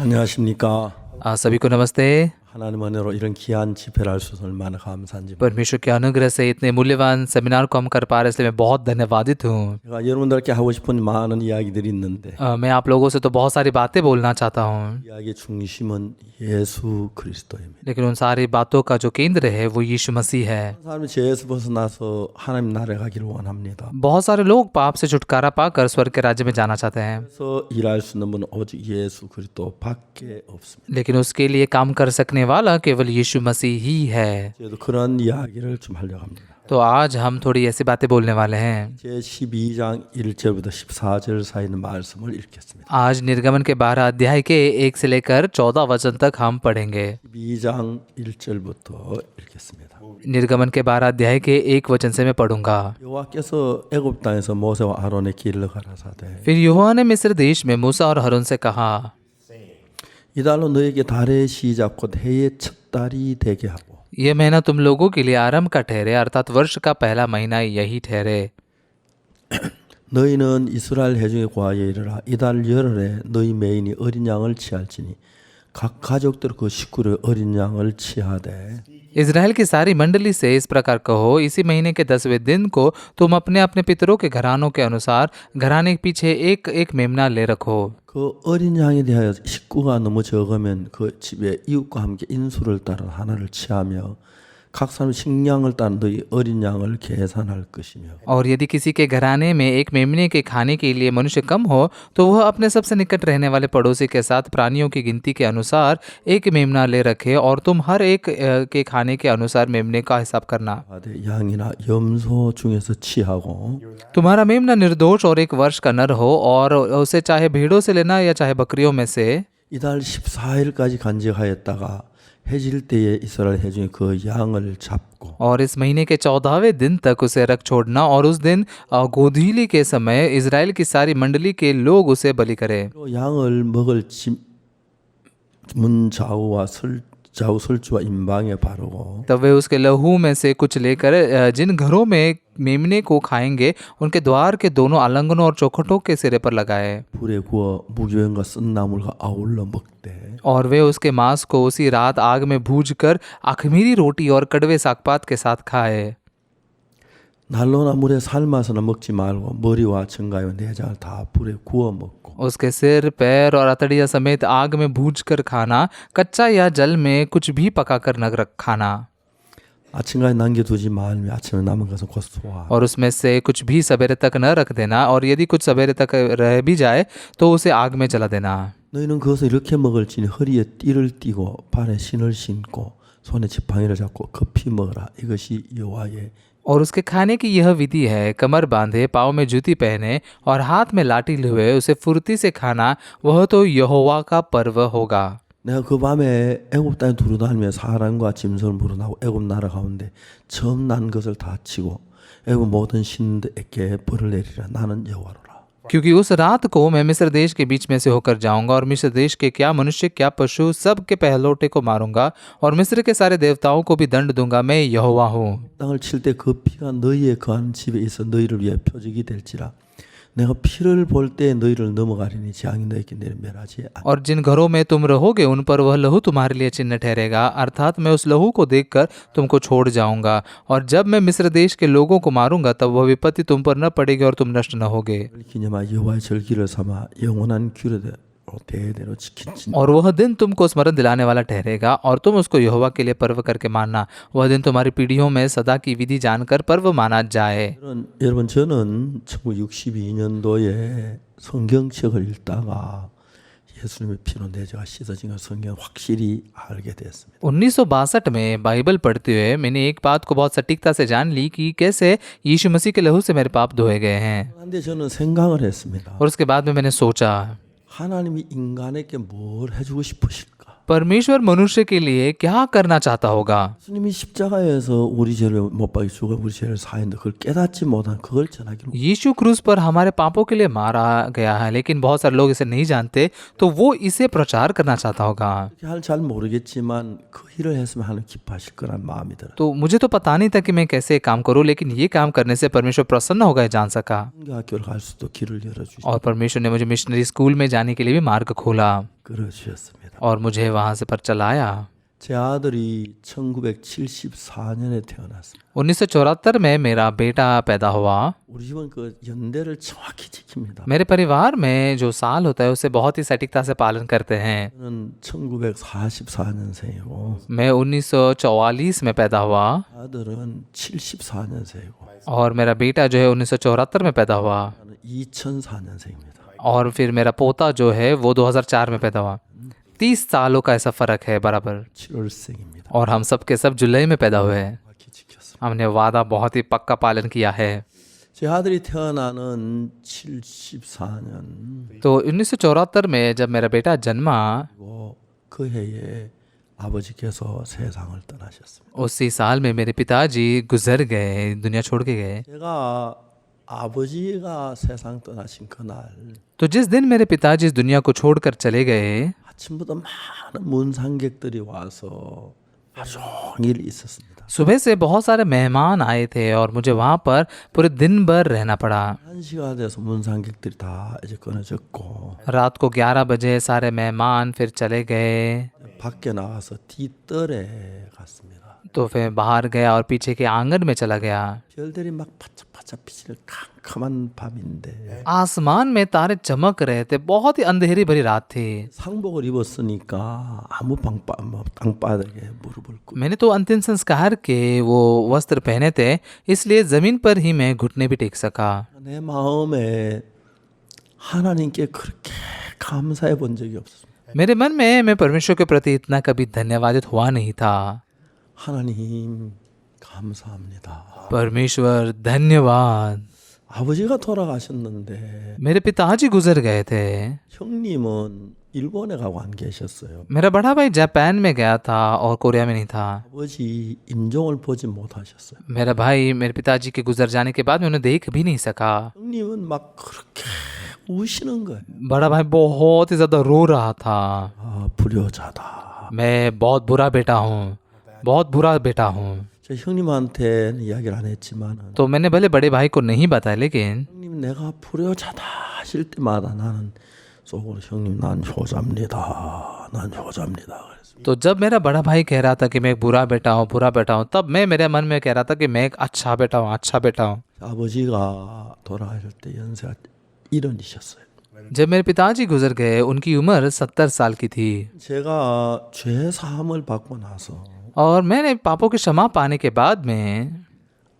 안녕하십니까. सभी को नमस्ते। 하나님 은혜로 이런 귀한 집회를 할 수 있어서 얼마나 감사한지. परमेश्वर के अनुग्रह से इतने मूल्यवान सेमिनार को हम कर पा रहे हैं, इसलिए मैं बहुत धन्यवादित हूँ। 제가 여러분들께 하고 싶은 많은 이야기들이 있는데 मैं आप लोगों से तो बहुत सारी बातें बोलना चाहता हूँ, 이야기의 중심은 예수 그리스도입니다. लेकिन उन सारी बातों का जो केंद्र है वो यीशु मसीह है। 사람이 죄에서 벗어나서 하나님 나라에 가기를 원합니다. बहुत सारे लोग पाप से छुटकारा पाकर स्वर्ग के राज्य में जाना चाहते हैं, 그래서 일할 수 있는 분은 오직 예수 그리스도밖에 없습니다. लेकिन उसके लिए काम कर सकने वाला केवल यीशु मसीह ही है। 저도 그런 이야기를 좀 하려고 합니다. तो आज हम थोड़ी ऐसी बातें बोलने वाले हैं। 제 12장 1절부터 14절 사이 있는 말씀을 읽겠습니다. आज निर्गमन के 12 अध्याय के 1 से लेकर 14 वचन तक हम पढ़ेंगे। 12장 1절부터 읽겠습니다. निर्गमन के 12 अध्याय के 1 वचन से मैं पढ़ूंगा। 여호와께서 애굽 땅에서 모세와 아론의 길을 가라사대 फिर यहोवा ने मिस्र देश में मूसा और हारून से कहा, 이달로 너에게 달의 시작 곧 해의 첫 달이 되게 하고 यह महीना तुम लोगों के लिए आरंभ का ठहरे, अर्थात वर्ष का पहला महीना यही ठहरे। 너희는 이스라엘 회중의 고하에 이르라 이달 열흘에 너희 매인이 어린 양을 취할지니 각 가족들 그 식구를 어린 양을 취하되 इज़राइल की सारी मंडली से इस प्रकार कहो, इसी महीने के 10वें दिन को तुम अपने अपने पितरों के घरानों के अनुसार घराने के पीछे एक एक मेमना ले रखो। 그 어린 양에 대하여 식구가 너무 적으면 그 집에 이웃과 함께 인수를 따라 하나를 취하며 각 사람 식량을 따라 너희 어린 양을 계산할 것이며 और यदि किसी के घराने में एक मेमने के खाने के लिए मनुष्य कम हो तो वह अपने सबसे निकट रहने वाले पड़ोसी के साथ प्राणियों की गिनती के अनुसार एक मेमना ले रखे, और तुम हर एक के खाने के अनुसार मेमने का हिसाब करना। 양이나 염소 중에서 취하고 तुम्हारा मेमना निर्दोष और एक वर्ष का नर हो, और उसे चाहे भेड़ों से लेना या चाहे बकरियों में से। 이달 14일까지 간직하였다가 해질 때에 이스라엘 회중이 그 양을 잡고 और इस महीने के 14वें दिन तक उसे रख छोड़ना, और उस दिन गोधूली के समय इज़राइल की सारी मंडली के लोग उसे बलि करें। 또 양을 먹을 문 좌우와 좌우 설주와 임방에 바르고 तब वे उसके लहू में से कुछ लेकर जिन घरों में मेमने को खाएंगे उनके द्वार के दोनों आलंगनों और चौखटों के सिरे पर लगाए, 불에 구워 무교연과 쓴 나물과 아울러 먹되 और वे उसके मांस को उसी रात आग में भूनकर अखमीरी रोटी और कड़वे सागपात के साथ खाए। 난로나 물에 삶아서는 먹지 말고 머리와 청가와 내장을 다 불에 구워 먹고 उसके सिर, पैर और अतड़िया समेत आग में भूनकर खाना, कच्चा या जल में कुछ भी पकाकर न रख खाना। 아침까지 남겨두지 말며 아침에 남은 것은 곧 소화 और उसमें से कुछ भी सवेरे तक न रख देना, और यदि कुछ सवेरे तक रह भी जाए तो उसे आग में जला देना। 너희는 그것을 이렇게 먹을지니 허리에 띠를 띠고 발에 신을 신고 손에 지팡이를 잡고 급히 먹으라 이것이 여호와의 और उसके खाने की यह विधि है, कमर बांधे, पाँव में जूती पहने और हाथ में लाठी लिए उसे फुर्ती से खाना, वह तो यहोवा का पर्व होगा। 내가 그 밤에 애굽 땅에 두루다니며 사람과 짐승을 물어나고 애굽 나라 가운데 처음 난 것을 다 치고 애굽 모든 신들에게 벌을 내리라 나는 여호와로라. क्योंकि उस रात को मैं मिस्र देश के बीच में से होकर जाऊंगा, और मिस्र देश के क्या मनुष्य क्या पशु सब के पहलौटे को मारूंगा, और मिस्र के सारे देवताओं को भी दंड दूंगा। मैं यहोवा हूँ। 땅을 칠 때 그 피가 너희의 거하는 집에 있어 너희를 위해 표적이 될지라. 내가 피를 볼 때 너희를 넘어가리니 재앙이 너희에게 내려멸하지 않. और जिन घरों में तुम रहोगे उन पर वह लहू तुम्हारे लिए चिन्ह ठहरेगा, अर्थात मैं उस लहू को देखकर तुमको छोड़ जाऊंगा, और जब मैं मिस्र देश के लोगों को मारूंगा तब वह विपत्ति तुम पर न पड़ेगी और तुम नष्ट न होगे। 기념하 여호와의 절기를 삼아 영원한 규례대로 대대로 지키지. और वह दिन तुमको स्मरण दिलाने वाला ठहरेगा, और तुम उसको यहोवा के लिए पर्व करके मानना। वह दिन तुम्हारी पीढ़ियों में सदा की विधि जानकर पर्व माना जाए। 여러분 저는 1962년도에 성경책을 읽다가 예수님의 피로 내 죄가 씻어진 걸 성경 확실히 알게 됐습니다. 1962 में बाइबल पढ़ते हुए मैंने एक बात को बहुत सटीकता से जान ली कि कैसे यीशु मसीह के लहू से मेरे पाप धोए गए हैं। 그런데 저는 생각을 했습니다. और उसके बाद में मैंने सोचा, 하나님이 인간에게 뭘 해주고 싶으실까? परमेश्वर मनुष्य के लिए क्या करना चाहता होगा। 예수님이 십자가에서 우리 죄를 못 박이 죽어 우리 죄를 사했는데 그걸 깨닫지 못한 그걸 전하기로. यीशु क्रूस पर हमारे पापों के लिए मारा गया है, लेकिन बहुत सारे लोग इसे नहीं जानते, तो वो इसे प्रचार करना चाहता होगा। 잘 모르겠지만 그 일을 했으면 하나님 기뻐하실 거란 마음이 들어. तो मुझे तो पता नहीं था कि मैं कैसे काम करूं, लेकिन ये काम करने से परमेश्वर प्रसन्न होगा, ये जान सका। 학교를 갈 수도 길을 열어주시고. और परमेश्वर ने मुझे मिशनरी स्कूल में जाने के लिए भी मार्ग खोला। 끌어주셨습니다. और मुझे वहाँ से पर चलाया। 제 아들이 1974년에 태어났습니다. 1974 में मेरा बेटा पैदा हुआ। 우리 집은 그 연대를 정확히 지킵니다. मेरे परिवार में जो साल होता है उसे बहुत ही सटीकता से पालन करते हैं। 저는 1944년생이고 मैं 1944 में पैदा हुआ 아들은 74년생이고 और मेरा बेटा जो है 1974 में पैदा हुआ 나는 2004년생입니다. और फिर मेरा पोता जो है वो 2004 में पैदा हुआ। 30 सालों का ऐसा फर्क है बराबर। 7월생입니다. और हम सब के सब जुलाई में पैदा हुए हैं। 정확히 지켰습니다. हमने वादा बहुत ही पक्का पालन किया है। 제 아들이 태어나는 74년 तो 1974 में जब मेरा बेटा जन्मा 그리고 그 해에 아버지께서 세상을 떠나셨습니다. उसी साल में मेरे पिताजी गुजर गए, दुनिया छोड़ के गए। 제가 아버지가 세상 떠나신 그날 तो जिस दिन मेरे पिताजी इस दुनिया को छोड़कर चले गए 아침부터 많은 문상객들이 와서 하루 종일 있었습니다. सुबह से बहुत सारे मेहमान आए थे और मुझे वहाँ पर पूरे दिन भर रहना पड़ा। 1시가 돼서 문상객들이 다 이제 끊어졌고 रात को 11 बजे सारे मेहमान फिर चले गए। 밖에 나가서 뒤뜰에 갔습니다. तो फिर बाहर गया और पीछे के आंगन में चला गया। 별들이 막 반짝반짝 비치는 깜깜한 밤인데 आसमान में तारे चमक रहे थे, बहुत ही अंधेरी भरी रात थी। 상복을 입었으니까 아무 땅바닥에 무릎을 꿇고 मैंने तो अंतिम संस्कार के वो वस्त्र पहने थे, इसलिए जमीन पर ही मैं घुटने भी टेक सका। 내 마음에 하나님께 그렇게 감사해 본 적이 없었습니다. मेरे मन में मैं परमेश्वर के प्रति इतना कभी धन्यवादित हुआ नहीं था। 하나님 감사합니다. परमेश्वर धन्यवाद। 아버지가 돌아가셨는데 मेरे पिताजी गुजर गए थे। 형님은 일본에 가고 안 계셨어요. मेरा बड़ा भाई जापान में गया था और कोरिया में नहीं था। 아버지 임종을 보지 못하셨어요. मेरा भाई मेरे पिताजी के गुजर जाने के बाद मैं उन्हें देख भी नहीं सका। 형님은 막 그렇게 우시는 거예요. बड़ा भाई बहुत ही ज्यादा रो रहा था। 아, 불효자다. मैं बहुत बुरा बेटा हूँ, बहुत बुरा बेटा हूँ। 제 형님한테는 이야기를 안 했지만 तो मैंने भले बड़े भाई को नहीं बताया, लेकिन 형님 내가 불효자다 하실 때마다 나는 속으로 형님 난 효자입니다. 난 효자입니다. 그랬어요. तो जब मेरा बड़ा भाई कह रहा था कि मैं एक बुरा बेटा हूँ, बुरा बेटा हूँ, तब मैं मेरे मन में कह रहा था कि मैं एक अच्छा बेटा हूँ, अच्छा बेटा हूँ। 아버지가 돌아가실 때 연세가 1원이셨어요. जब मेरे पिताजी गुजर गए उनकी उम्र 70 साल की थी 제가 죄 사함을 받고 나서 और मैंने पापों की क्षमा पाने के बाद में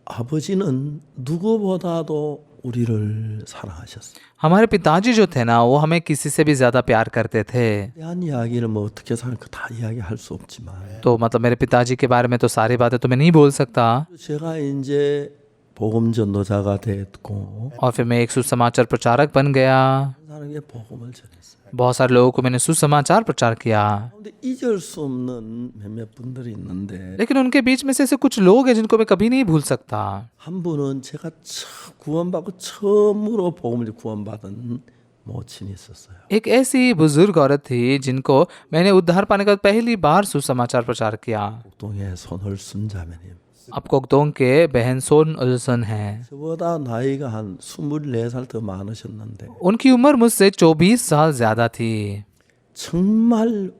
아버지는 누구보다도 우리를 사랑하셨어요. हमारे पिताजी जो थे ना, वो हमें किसी से भी ज्यादा प्यार करते थे। 대한 이야기를 뭐 어떻게 사는 다 이야기할 수 없지만 तो मतलब मेरे पिताजी के बारे में तो सारी बातें तो मैं नहीं बोल सकता। 제가 이제 복음 전도자가 됐고 और फिर मैं एक सुसमाचार प्रचारक बन गया। 사람에게 복음을 전했어요. बहुत सारे लोगों को मैंने सुसमाचार प्रचार किया, 근데 잊을 수 없는 몇몇 분들이 있는데 लेकिन उनके बीच में से ऐसे कुछ लोग हैं जिनको मैं कभी नहीं भूल सकता। 한 분은 제가 구원받고 처음으로 복음을 구원받은 모친이 있었어요. एक ऐसी बुजुर्ग औरत थी जिनको मैंने उद्धार पाने के बाद पहली बार सुसमाचार प्रचार किया। 국동의 손을순 자매님. अब कोकदोंग के बहन सोन उल्सन हैं। 저보다 나이가 한 24살 더 많으셨는데 उनकी उम्र मुझसे 24 साल ज्यादा थी। 정말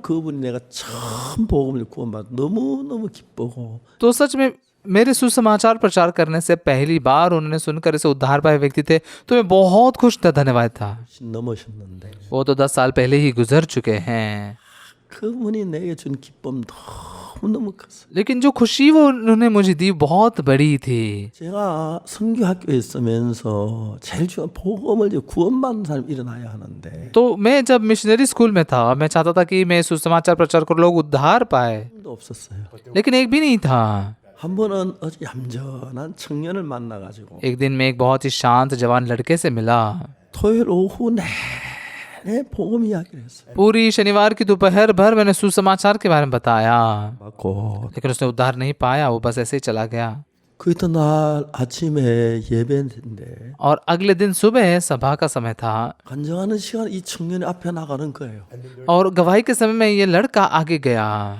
그분이 내가 처음 복음을 구원받아 너무너무 기쁘고 तो सच में मेरे सुसमाचार प्रचार करने से पहली बार उन्होंने सुनकर इसे उद्धार पाए व्यक्ति थे, तो मैं बहुत खुश था, धन्यवाद था। 넘으셨는데 वो तो 10 साल पहले ही गुजर चुके हैं, 그분이 내게 준 기쁨 너무너무 컸어요. लेकिन जो खुशी वो उन्होंने मुझे दी बहुत बड़ी थी। 제가 선교학교에 있으면서 제일 중요한 복음을 이제 구원받는 사람이 일어나야 하는데 तो मैं जब मिशनरी स्कूल में था, मैं चाहता था कि मैं सुसमाचार प्रचार कर लोग उद्धार पाए, 도 없었어요. लेकिन एक भी नहीं था। 한 번은 어제 얌전한 청년을 만나가지고 एक दिन मैं एक बहुत ही शांत जवान लड़के से मिला। 토요일 오후 내내 복음 이야기를 했어요. पूरी शनिवार की दोपहर भर मैंने सुसमाचार के बारे में बताया, 받고 लेकिन उसने उद्धार नहीं पाया, वो बस ऐसे ही चला गया। 그 이튿날 아침에 예배인데 और अगले दिन सुबह सभा का समय था 간증하는 시간 이 청년이 앞에 나가는 거예요. और गवाही के समय में ये लड़का आगे गया।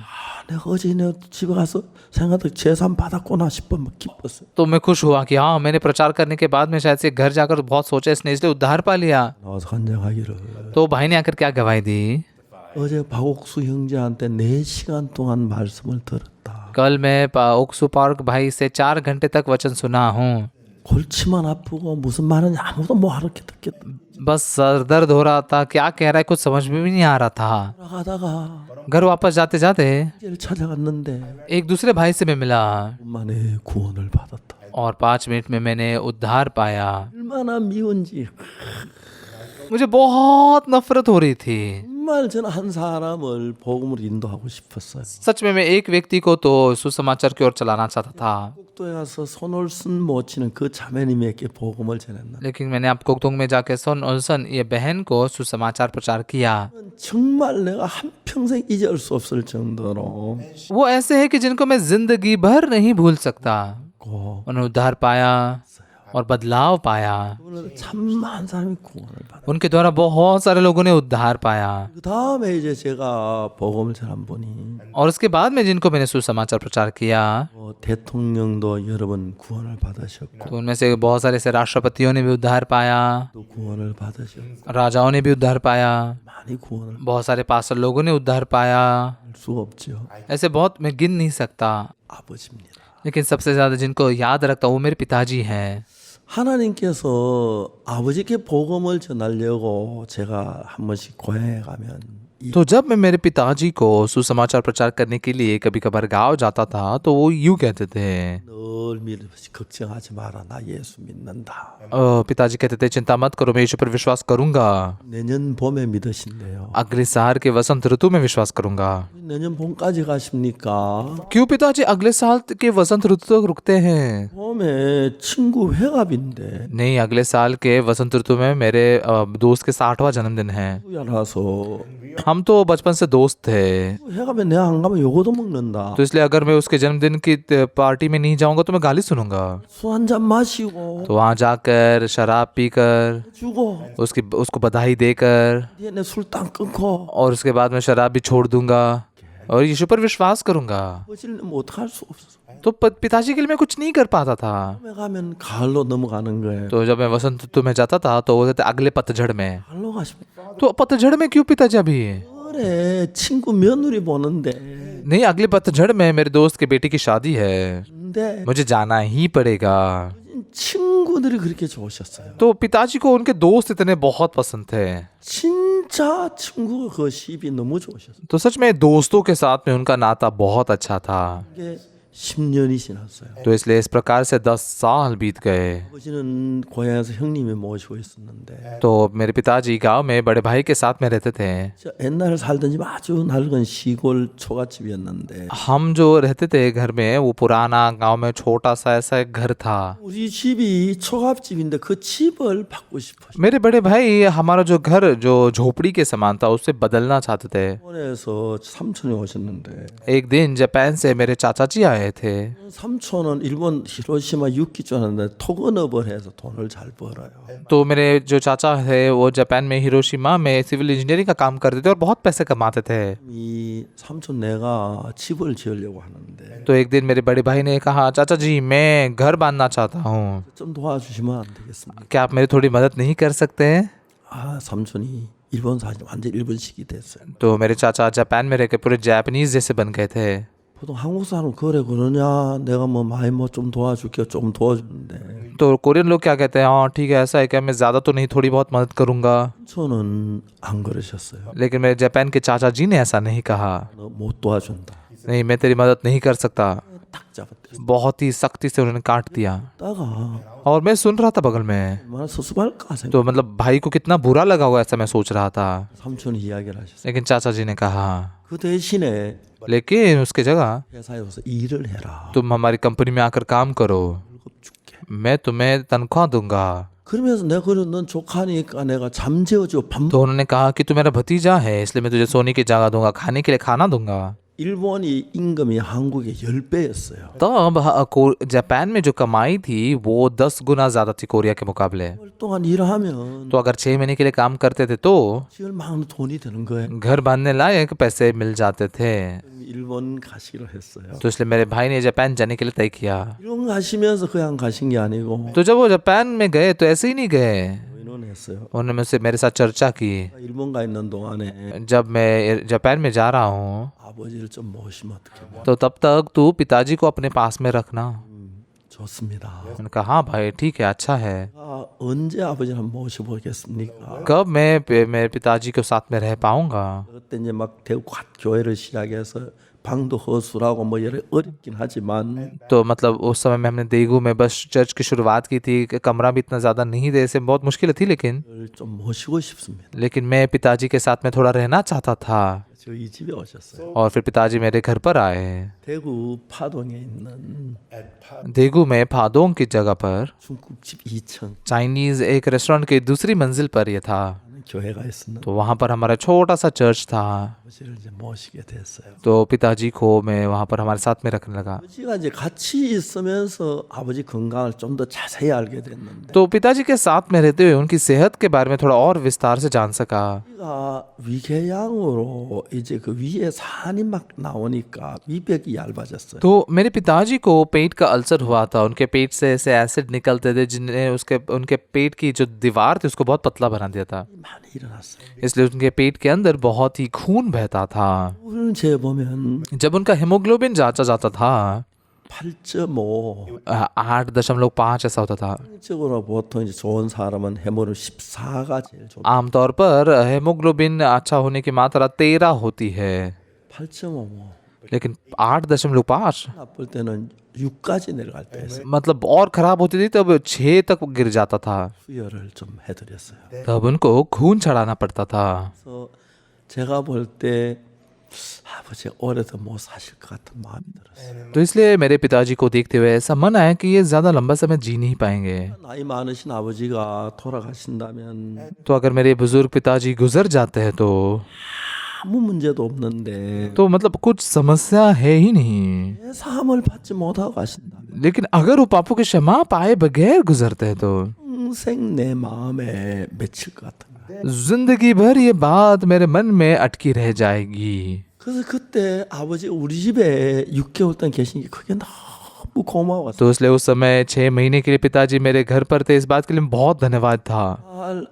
내가 어제 내 집에 가서 생각도 재산 받았구나 싶어 막 기뻤어요. तो मैं खुश हुआ कि हाँ मैंने प्रचार करने के बाद मैं शायद से घर जाकर बहुत सोचा इसने इसलिए उद्धार पा लिया। 나와서 간증하기를 तो भाई ने आकर क्या गवाही दी, 어제 박옥수 형제한테 4시간 동안 말씀을 들었다. कल मैं ओक्सू पार्क भाई से 4 घंटे तक वचन सुना हूँ। 골치만 아프고 무슨 말인지 아무도 못 알아듣겠다. बस सर दर्द हो रहा था, क्या कह रहा है कुछ समझ में भी नहीं आ रहा था। 돌아가다가 घर वापस जाते जाते 형제를 찾아갔는데 एक दूसरे भाई से मैं मिला 만에 구원을 받았다. और 5 मिनट में मैंने उद्धार पाया। 얼마나 미운지 मुझे बहुत नफरत हो रही थी। 정말 저는 한 사람을 복음으로 인도하고 싶었어요. सच में मैं एक व्यक्ति को तो सुसमाचार की ओर चलाना चाहता था, 국도에 가서 손을 쓴 못 치는 그 자매님에게 복음을 전했나. लेकिन मैंने आप कोकतोंग में जाके सोन ओल्सन ये बहन को सुसमाचार प्रचार किया। 정말 내가 한 평생 잊을 수 없을 정도로 वो ऐसे है कि जिनको मैं जिंदगी भर नहीं भूल सकता। 고 उन्होंने उद्धार पाया और बदलाव पाया। 오늘 참 많은 사람이 구원을 받아. उनके द्वारा बहुत सारे लोगों ने उद्धार पाया। 그 다음에 이제 제가 복음을 전한 분이 और उसके बाद में जिनको मैंने सुसमाचार प्रचार किया 대통령도 여러 번 구원을 받으셨고 तो उनमें से बहुत सारे ऐसे राष्ट्रपतियों ने भी उद्धार पाया, 또 구원을 받으셨고 राजाओं ने भी उद्धार पाया, 많이 구원을 बहुत सारे पास्टर लोगों ने उद्धार पाया। 할 수 없죠. ऐसे बहुत मैं गिन नहीं सकता, 아버지입니다. लेकिन सबसे ज्यादा जिनको याद रखता हूँ वो मेरे पिताजी हैं। 하나님께서 아버지께 복음을 전하려고 제가 한 번씩 고향에 가면 तो जब मैं मेरे पिताजी को सुसमाचार प्रचार करने के लिए कभी कभार गाँव जाता था तो वो यूँ कहते थे, 늘 믿으면서 걱정하지 마라. 나 예수 믿는다. पिताजी कहते थे चिंता मत करो मैं यीशु पर विश्वास करूंगा, 내년 봄에 믿으신대요. अगले साल के वसंत ऋतु में विश्वास करूंगा। 내년 봄까지 가십니까? क्यों पिताजी अगले साल के वसंत ऋतु तक रुकते हैं? 봄에 친구 회갑인데 नहीं, अगले साल के वसंत ऋतु में मेरे दोस्त के 60वां जन्मदिन है। 야라서 हम तो बचपन से दोस्त थे, 회갑에 내가 안 가면 요거도 먹는다. तो इसलिए अगर मैं उसके जन्मदिन की पार्टी में नहीं जाऊंगा तो मैं गाली सुनूंगा। 술 한 잔 마시고 तो वहाँ जाकर शराब पीकर 주고 उसको बधाई देकर 얘네 술당 끊고 और उसके बाद मैं शराब भी छोड़ दूंगा और यीशु पर विश्वास करूंगा। 거짓말 못할 수 없어. तो पिताजी के लिए मैं कुछ नहीं कर पाता था। 봄에 가면 가을로 넘어가는 거예요. तो जब मैं वसंत ऋतु में जाता था तो वो कहते अगले पतझड़ में। 가을로 가시면 तो पतझड़ में क्यों पिताजी अभी? 그래 친구 며느리 보는데 नहीं, अगले पतझड़ में मेरे दोस्त के बेटी की शादी है, 근데 मुझे जाना ही पड़ेगा। 친구들이 그렇게 좋으셨어요. तो पिताजी को उनके दोस्त इतने बहुत पसंद थे, 진짜 친구가 그 시비 너무 좋으셨어요. तो सच में दोस्तों के साथ में उनका नाता बहुत अच्छा था। 이게 10년이 지났어요. तो इसलिए इस प्रकार से 10 साल बीत गए। 아버지는 고향에서 형님이 모시고 있었는데 तो मेरे पिताजी गांव में बड़े भाई के साथ में रहते थे। 저 옛날에 살던 집 아주 낡은 시골 초가집이었는데 हम जो रहते थे घर में वो पुराना गांव में छोटा सा ऐसा एक घर था। 우리 집이 초가집인데 그 집을 바꾸고 싶어요. मेरे बड़े भाई हमारा जो घर जो झोपड़ी के समान था उससे बदलना चाहते थे। 일본에서 삼촌이 오셨는데 एक दिन जापान से मेरे चाचा जी आए थे। 삼촌은 일본 히로시마 육기촌 하는데 토건업을 해서 돈을 잘 벌어요. तो मेरे जो चाचा थे वो जापान में हिरोशिमा में सिविल इंजीनियरिंग का काम करते थे और बहुत पैसे कमाते थे। 이 삼촌 내가 집을 지으려고 하는데 तो एक दिन मेरे बड़े भाई ने कहा, चाचा जी मैं घर बांधना चाहता हूँ, 좀 도와주시면 안 되겠습니까? क्या आप मेरी थोड़ी मदद नहीं कर सकते हैं? 아 삼촌이 일본 사실 완전 일본식이 됐어요. तो मेरे चाचा जापान में रहकर पूरे जापानीज जैसे बन गए थे। 보통 한국 사람 그래 그러냐 내가 뭐 많이 뭐 좀 도와줄게 좀 도와주는데 तो कोरियन लोग क्या कहते हैं, हाँ ठीक है ऐसा है क्या, मैं ज़्यादा तो नहीं थोड़ी बहुत मदद करूँगा। 삼촌은 안 그러셨어요. लेकिन मेरे जापान के चाचा जी ने ऐसा नहीं कहा, 너 못 도와준다. नहीं मैं तेरी मदद नहीं कर सकता। 딱 잡았대. बहुत ही सख्ती से उन्होंने काट दिया 다가 और मैं सुन रहा था बगल में, 얼마나 섭섭할까 생각. तो मतलब भाई को कितना बुरा लगा होगा ऐसा मैं सोच रहा था। 삼촌이 이야기를 하셨어요. लेकिन चाचा जी ने कहा, 그 대신에 लेकिन उसके जगह 회사에 와서 일을 해라. तुम हमारी कंपनी में आकर काम करो, 월급 줄게. मैं तुम्हें तनख्वाह दूंगा। 그러면서 내가 그래 넌 조카니까 내가 잠재워주고 밥 तो उन्होंने कहा कि तू मेरा भतीजा है इसलिए मैं तुझे सोने की जगह दूंगा, खाने के लिए खाना दूंगा। 일본이 임금이 한국의 10배였어요. तब जापान में जो कमाई थी वो 10 गुना ज्यादा थी कोरिया के मुकाबले। 6월 동안 일하면 तो अगर 6 महीने के लिए काम करते थे तो 지을 만한 돈이 되는 거예요. घर बांधने लायक पैसे मिल जाते थे। 일본 가시기로 했어요. तो इसलिए मेरे भाई ने जापान जाने के लिए तय किया। 일본 가시면서 그냥 가신 게 아니고 तो जब वो जापान में गए तो ऐसे ही नहीं गए, 의논했어요. उन्होंने मुझसे मेरे साथ चर्चा की। 일본 가 있는 동안에 जब मैं जापान में जा रहा हूँ 아버지를 좀 모시면 어떡해. तो तब तक तू पिताजी को अपने पास में रखना। 좋습니다. मैंने कहा हाँ भाई ठीक है, अच्छा है। 언제 아버지를 한번 모셔보겠습니까? कब मैं मेरे पिताजी के साथ में रह पाऊंगा? 그때 이제 막 대구 교회를 시작해서 방도 허술하고 뭐 여러 어렵긴 하지만 तो मतलब उस समय में हमने देगू में बस चर्च की शुरुआत की थी, कमरा भी इतना ज़्यादा नहीं थे, ऐसे बहुत मुश्किल थी। 좀 모시고 싶습니다. लेकिन मैं पिताजी के साथ में थोड़ा रहना चाहता था। 저희 집에 오셨어요. और फिर पिताजी मेरे घर पर आए। 대구 파동에 있는 देगू में फादोंग की जगह पर 중국집 2층 चाइनीज एक रेस्टोरेंट की दूसरी मंजिल पर यह था। 교회가 있었는데 तो वहाँ पर हमारा छोटा सा चर्च था। 아버지를 이제 모시게 됐어요. तो पिताजी को मैं वहाँ पर हमारे साथ में रखने लगा। 아버지가 이제 같이 있으면서 아버지 건강을 좀 더 자세히 알게 됐는데 तो पिताजी के साथ में रहते हुए उनकी सेहत के बारे में थोड़ा और विस्तार से जान सका। 우리가 위궤양으로 इ제 그 위에 산이 막 나오니까 위벽이 얇아졌어요. तो मेरे पिताजी को पेट का अल्सर हुआ था, उनके पेट से ऐसे एसिड निकलते थे जिन्हें उनके पेट की जो दीवार थी उसको बहुत पतला बना दिया था। 많이 일어났어요. इसलिए उनके पेट के अंदर बहुत ही खून बहता था। 오늘 제 보면 जब उनका हेमोग्लोबिन जांचा जाता था 8.5 8.5 ऐसा होता था। 적으로 보통 이제 좋은 사람은 해모를 14가 제일 좋아. आमतौर पर हेमोग्लोबिन अच्छा होने की मात्रा 13 होती है, 8.5 लेकिन 8.5 나쁠 때는 6까지 내려갈 때 있어요. मतलब और खराब होती थी, तब 6 तक गिर जाता था। 수혈을 좀 해드렸어요. तब उनको खून चढ़ाना पड़ता था। 그래서 제가 볼 때 아버지 오래도 못 사실 것 같은 마음이 들었어요. तो इसलिए मेरे पिताजी को देखते हुए ऐसा मन आया कि ये ज्यादा लंबा समय जी नहीं पाएंगे। 나이 많으신 아버지가 돌아가신다면 तो अगर मेरे बुजुर्ग पिताजी गुजर जाते हैं तो 아무 문제도 없는데 तो मतलब कुछ समस्या है ही नहीं। 내 사함을 받지 못하고 가신다면 लेकिन अगर वो पापों की क्षमा पाए बगैर गुजरते हैं तो 평생 내 마음에 맺힐 것 같은 거예요. जिंदगी भर ये बात मेरे मन में अटकी रह जाएगी। 그래서 그때 아버지 우리 집에 6개월 동안 계신 게 그게 너무 고마웠어요. तो इसलिए उस समय 6 महीने के लिए पिताजी मेरे घर पर थे, इस बात के लिए बहुत धन्यवाद था।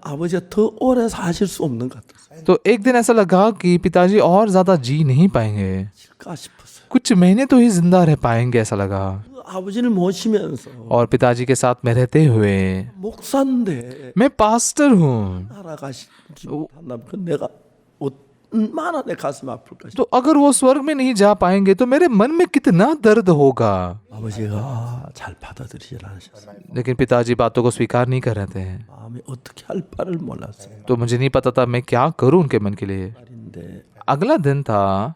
아버지가 더 오래 사실 수 없는 것 같았어요. तो एक दिन ऐसा लगा कि पिताजी और ज्यादा जी नहीं पाएंगे, 칠까 싶었어요. कुछ महीने तो ही जिंदा रह पाएंगे ऐसा लगा। 아버지를 모시면서 और पिताजी के साथ में रहते हुए 목사인데 मैं पास्टर हूँ, 살아가시지 못한다면 그 내가 얼마나 내 가슴이 아플까 싶어요. तो अगर वो स्वर्ग में नहीं जा पाएंगे तो मेरे मन में कितना दर्द होगा। 아버지가 잘 받아들이질 않으셨어요. लेकिन पिताजी बातों को स्वीकार नहीं कर रहे थे। 마음이 어떻게 할 바를 몰랐어요. तो मुझे नहीं पता था मैं क्या करूं उनके मन के लिए। 날인데 अगला दिन था,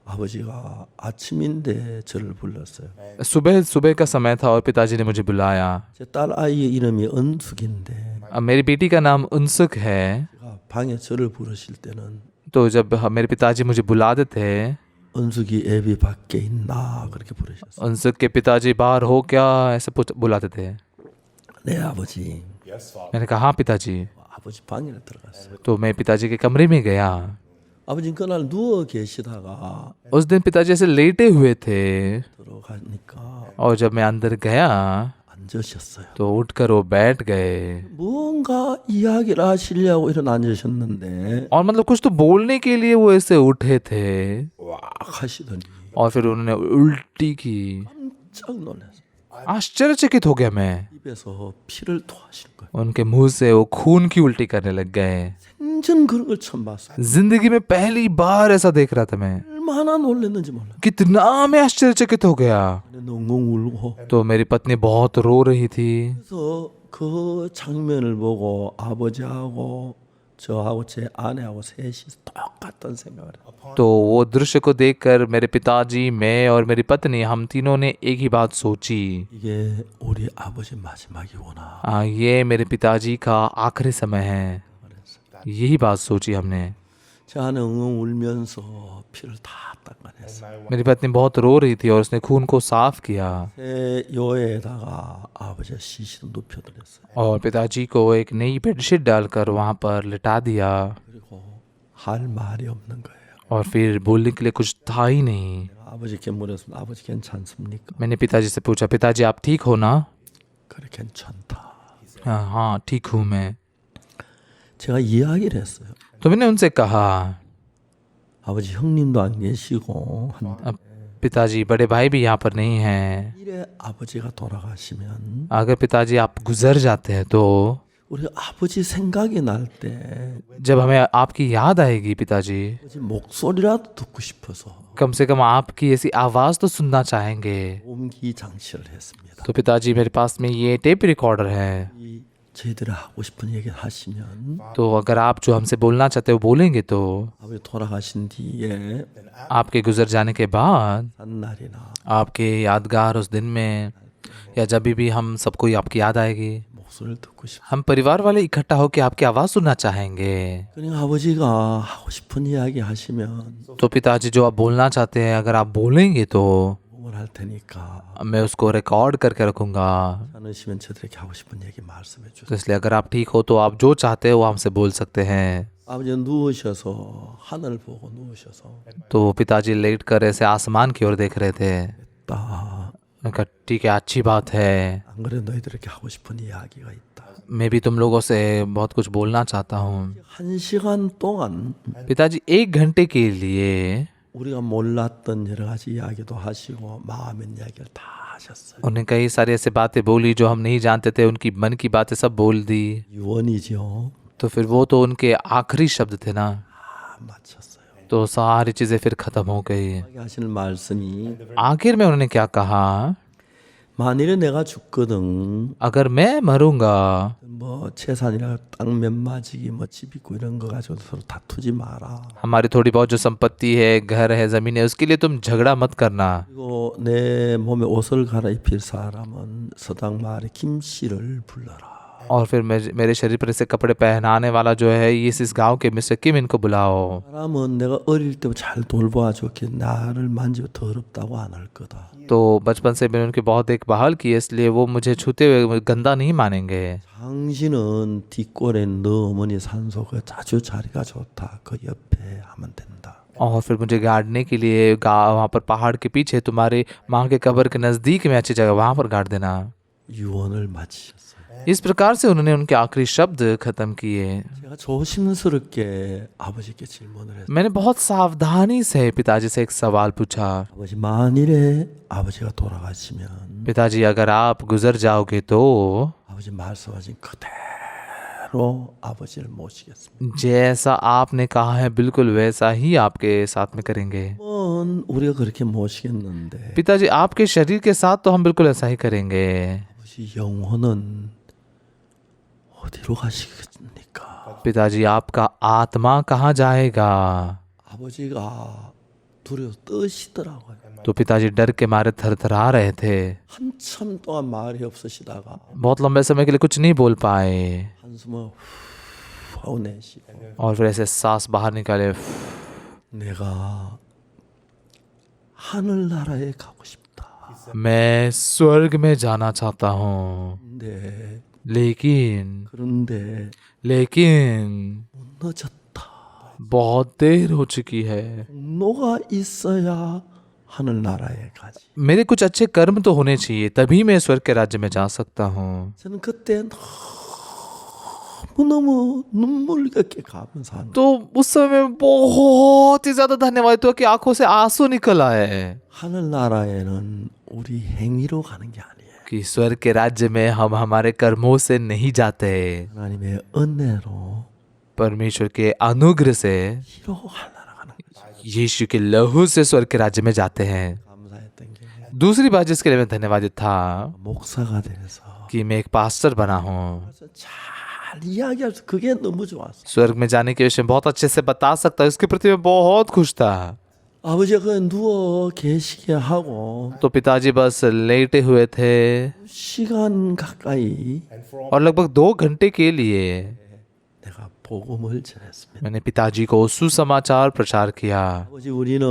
아버지가 아침인데 저를 불렀어요. सुबह सुबह का समय था और पिताजी ने मुझे बुलाया। 제 딸 아이의 이름이 은숙인데 अब मेरी बेटी का नाम उनसुक है। 제가 방에 저를 부르실 때는 तो जब मेरे पिताजी मुझे बुलाते थे, 은숙이 애비 밖에 있나 그렇게 부르셨어요. उनसुक के पिताजी बाहर हो क्या ऐसे बुलाते थे। 네 아버지. मैंने कहा हाँ पिताजी। 아버지 방에 들어갔어요. तो मैं पिताजी के कमरे में गया। 아버지 그날 누워 계시다가 उस दिन पिताजी ऐसे लेटे हुए थे 들어가니까 और जब मैं अंदर गया 앉으셨어요. तो उठकर वो बैठ गए 무언가 이야기를 하시려고 일어나 앉으셨는데 और मतलब कुछ तो बोलने के लिए वो ऐसे उठे थे 왁 하시더니 और फिर उन्होंने उल्टी की। 깜짝 놀랐어요. आश्चर्यचकित हो गया मैं। 입에서 피를 토하시는 거예요. उनके मुंह से वो खून की उल्टी करने लग गए। 생전 그런 걸 처음 봤어요. जिंदगी में पहली बार ऐसा देख रहा था मैं। 얼마나 놀랐는지 몰라요. कितना मैं आश्चर्यचकित हो गया। 엉엉 울고 तो मेरी पत्नी बहुत रो रही थी। 그래서 그 장면을 보고 아버지하고 저하고 제 아내하고 셋이 똑같은 생각을 해요. तो वो दृश्य को देखकर मेरे पिताजी, मैं और मेरी पत्नी, हम तीनों ने एक ही बात सोची। 이게 우리 아버지 마지막이구나. ये मेरे पिताजी का आखिरी समय है, यही बात सोची हमने। 제 아내 엉엉 울면서 피를 다 닦아냈어요. मेरी पत्नी बहुत रो रही थी और उसने खून को साफ किया 새 요에다가 아버지가 시신을 눕혀드렸어요. और पिताजी को एक नई बेडशीट डालकर वहाँ पर लिटा दिया 그리고 할 말이 없는 거예요. और फिर बोलने के लिए कुछ था ही नहीं। 아버지께 물었습니다. 아버지 괜찮습니까? मैंने पिताजी से पूछा, पिताजी आप ठीक हो ना? 그래 괜찮다. हाँ ठीक हूँ मैं। 제가 이야기를 했어요. तो मैंने उनसे कहा, 아버지 형님도 안 계시고 한 अब पिताजी बड़े भाई भी यहाँ पर नहीं हैं। 일에 아버지가 돌아가시면 अगर पिताजी आप गुजर जाते हैं तो 우리 아버지 생각이 날 때 जब हमें आपकी याद आएगी पिताजी, 아버지 목소리라도 듣고 싶어서 कम से कम आपकी ऐसी आवाज़ तो सुनना चाहेंगे। 옴기 장치를 했습니다. तो पिताजी मेरे पास में ये टेप रिकॉर्डर है, 이 저희들이 하고 싶은 얘기를 하시면 तो अगर आप जो हमसे बोलना चाहते हो बोलेंगे तो 아버지 돌아가신 뒤에 आपके गुजर जाने के बाद 산 날이나 आपके यादगार उस दिन में या जब भी हम सबको आपकी याद आएगी, 목소리를 듣고 싶어요. हम परिवार वाले इकट्ठा होकर आपकी आवाज़ सुनना चाहेंगे। 그러니까 아버지가 하고 싶은 이야기 하시면 तो पिताजी जो आप बोलना चाहते हैं अगर आप बोलेंगे तो 목을 할 테니까 मैं उसको रिकॉर्ड करके रखूँगा। 않으시면 저들에게 하고 싶은 얘기 말씀해 तो 주세요. इसलिए अगर आप ठीक हो तो आप जो चाहते हो वो हमसे बोल सकते हैं। 아버지는 누우셔서 하늘 보고 누우셔서 तो पिताजी लेट कर ऐसे आसमान की ओर देख रहे थे। 딱 मैंने कहा ठीक है, अच्छी बात है, 안 그래 너희들에게 하고 싶은 이야기가 있다. मैं भी तुम लोगों से बहुत कुछ बोलना चाहता हूँ। 1시간 동안 पिताजी 1 घंटे के लिए 우리가 몰랐던 여러 가지 이야기도 하시고 마음의 이야기를 다 하셨어요. उन्हें कई सारी ऐसी बातें बोली जो हम नहीं जानते थे, उनकी मन की बातें सब बोल दी। 유언이죠. तो फिर वो तो उनके आखिरी शब्द थे ना, 다 마쳤어요. तो सारी चीज़ें फिर ख़त्म हो गई। 하게 하시는 말씀이 आखिर में उन्होंने क्या कहा, 만일에 내가 죽거든 अगर मैं मरूंगा 뭐 재산이나 땅 몇 마지기 뭐 집 있고 이런 거 가지고 서로 다투지 마라. हमारी थोड़ी बहुत जो संपत्ति है, घर है, ज़मीन है, उसके लिए तुम झगड़ा मत करना। 그리고 내 몸에 옷을 갈아입힐 사람은 서당 마을에 김 씨를 불러라. और फिर मेरे शरीर पर ऐसे कपड़े पहनाने वाला जो है ये इस गांव के मिस्टर किम, इनको बुलाओ। 사람은 내가 어릴 때 잘 돌봐줬기에 나를 만지고 더럽다고 안 할 거다. तो बचपन से मैंने उनकी बहुत देखभाल की है, इसलिए वो मुझे छूते हुए गंदा नहीं मानेंगे। 당신은 뒷골에 너 어머니 산소 그 아주 자리가 좋다. 그 옆에 하면 된다. और फिर मुझे गाड़ने के लिए वहाँ पर पहाड़ के पीछे तुम्हारे माँ के कब्र के नज़दीक में अच्छी जगह वहाँ पर गाड़ देना। 유언을 마치셨어요. इस प्रकार से उन्होंने उनके आखिरी शब्द खत्म किए। 제가 조심스럽게 아버지께 질문을 했어요. मैंने बहुत सावधानी से पिताजी से एक सवाल पूछा, 아버지 만일에 아버지가 돌아가시면 पिताजी अगर आप गुजर जाओगे तो 아버지 말씀하신 그대로 아버지를 모시겠습니다. जैसा आपने कहा है बिल्कुल वैसा ही आपके साथ में करेंगे। 우리가 그렇게 모시겠는데 पिताजी आपके शरीर के साथ तो हम बिल्कुल ऐसा ही करेंगे। 아버지 영혼은 어디로 가시겠습니까? पिताजी आपका आत्मा कहाँ जाएगा? 아버지가 두려워 떠시더라고요. तो पिताजी डर के मारे थरथरा रहे थे। 한참 동안 말이 없으시다가 बहुत लंबे समय के लिए कुछ नहीं बोल पाए 한숨을 후 하고 내쉬고 और फिर ऐसे सांस बाहर निकाले। 내가 하늘나라에 가고 싶다. मैं स्वर्ग में जाना चाहता हूँ, 근데 लेकिन 그런데 늦었다. बहुत देर हो चुकी है। 공로가 있어야 하늘나라에 가지. मेरे कुछ अच्छे कर्म तो होने चाहिए, तभी मैं स्वर्ग के राज्य में जा सकता हूँ। 저는 그때 너무너무 눈물겹게 가면서 한 तो उस समय में बहुत ही ज्यादा धन्यवाद हुआ कि आंखों से आंसू निकल आए 하늘나라에는 우리 행위로 가는 게 아니에요. कि स्वर्ग के राज्य में हम हमारे कर्मों से नहीं जाते, 하나님의 은혜로 परमेश्वर के अनुग्रह से, 피로 하늘나라 가는 거죠. यीशु के लहू से स्वर्ग के राज्य में जाते हैं। 감사했던 게 दूसरी बात जिसके लिए मैं धन्यवादित था 목사가 돼서 कि मैं एक पास्टर बना हूँ। 그래서 잘 이야기할 수 그게 너무 좋았어. स्वर्ग में जाने के विषय में बहुत अच्छे से बता सकता हूँ, इसके प्रति मैं बहुत खुश था। 아버지가 그 누워 계시게 하고 तो पिताजी बस लेटे हुए थे 2시간 가까이 और लगभग 2 घंटे के लिए 내가 복음을 전했습니다. मैंने पिताजी को सुसमाचार प्रचार किया। 아버지, 우리는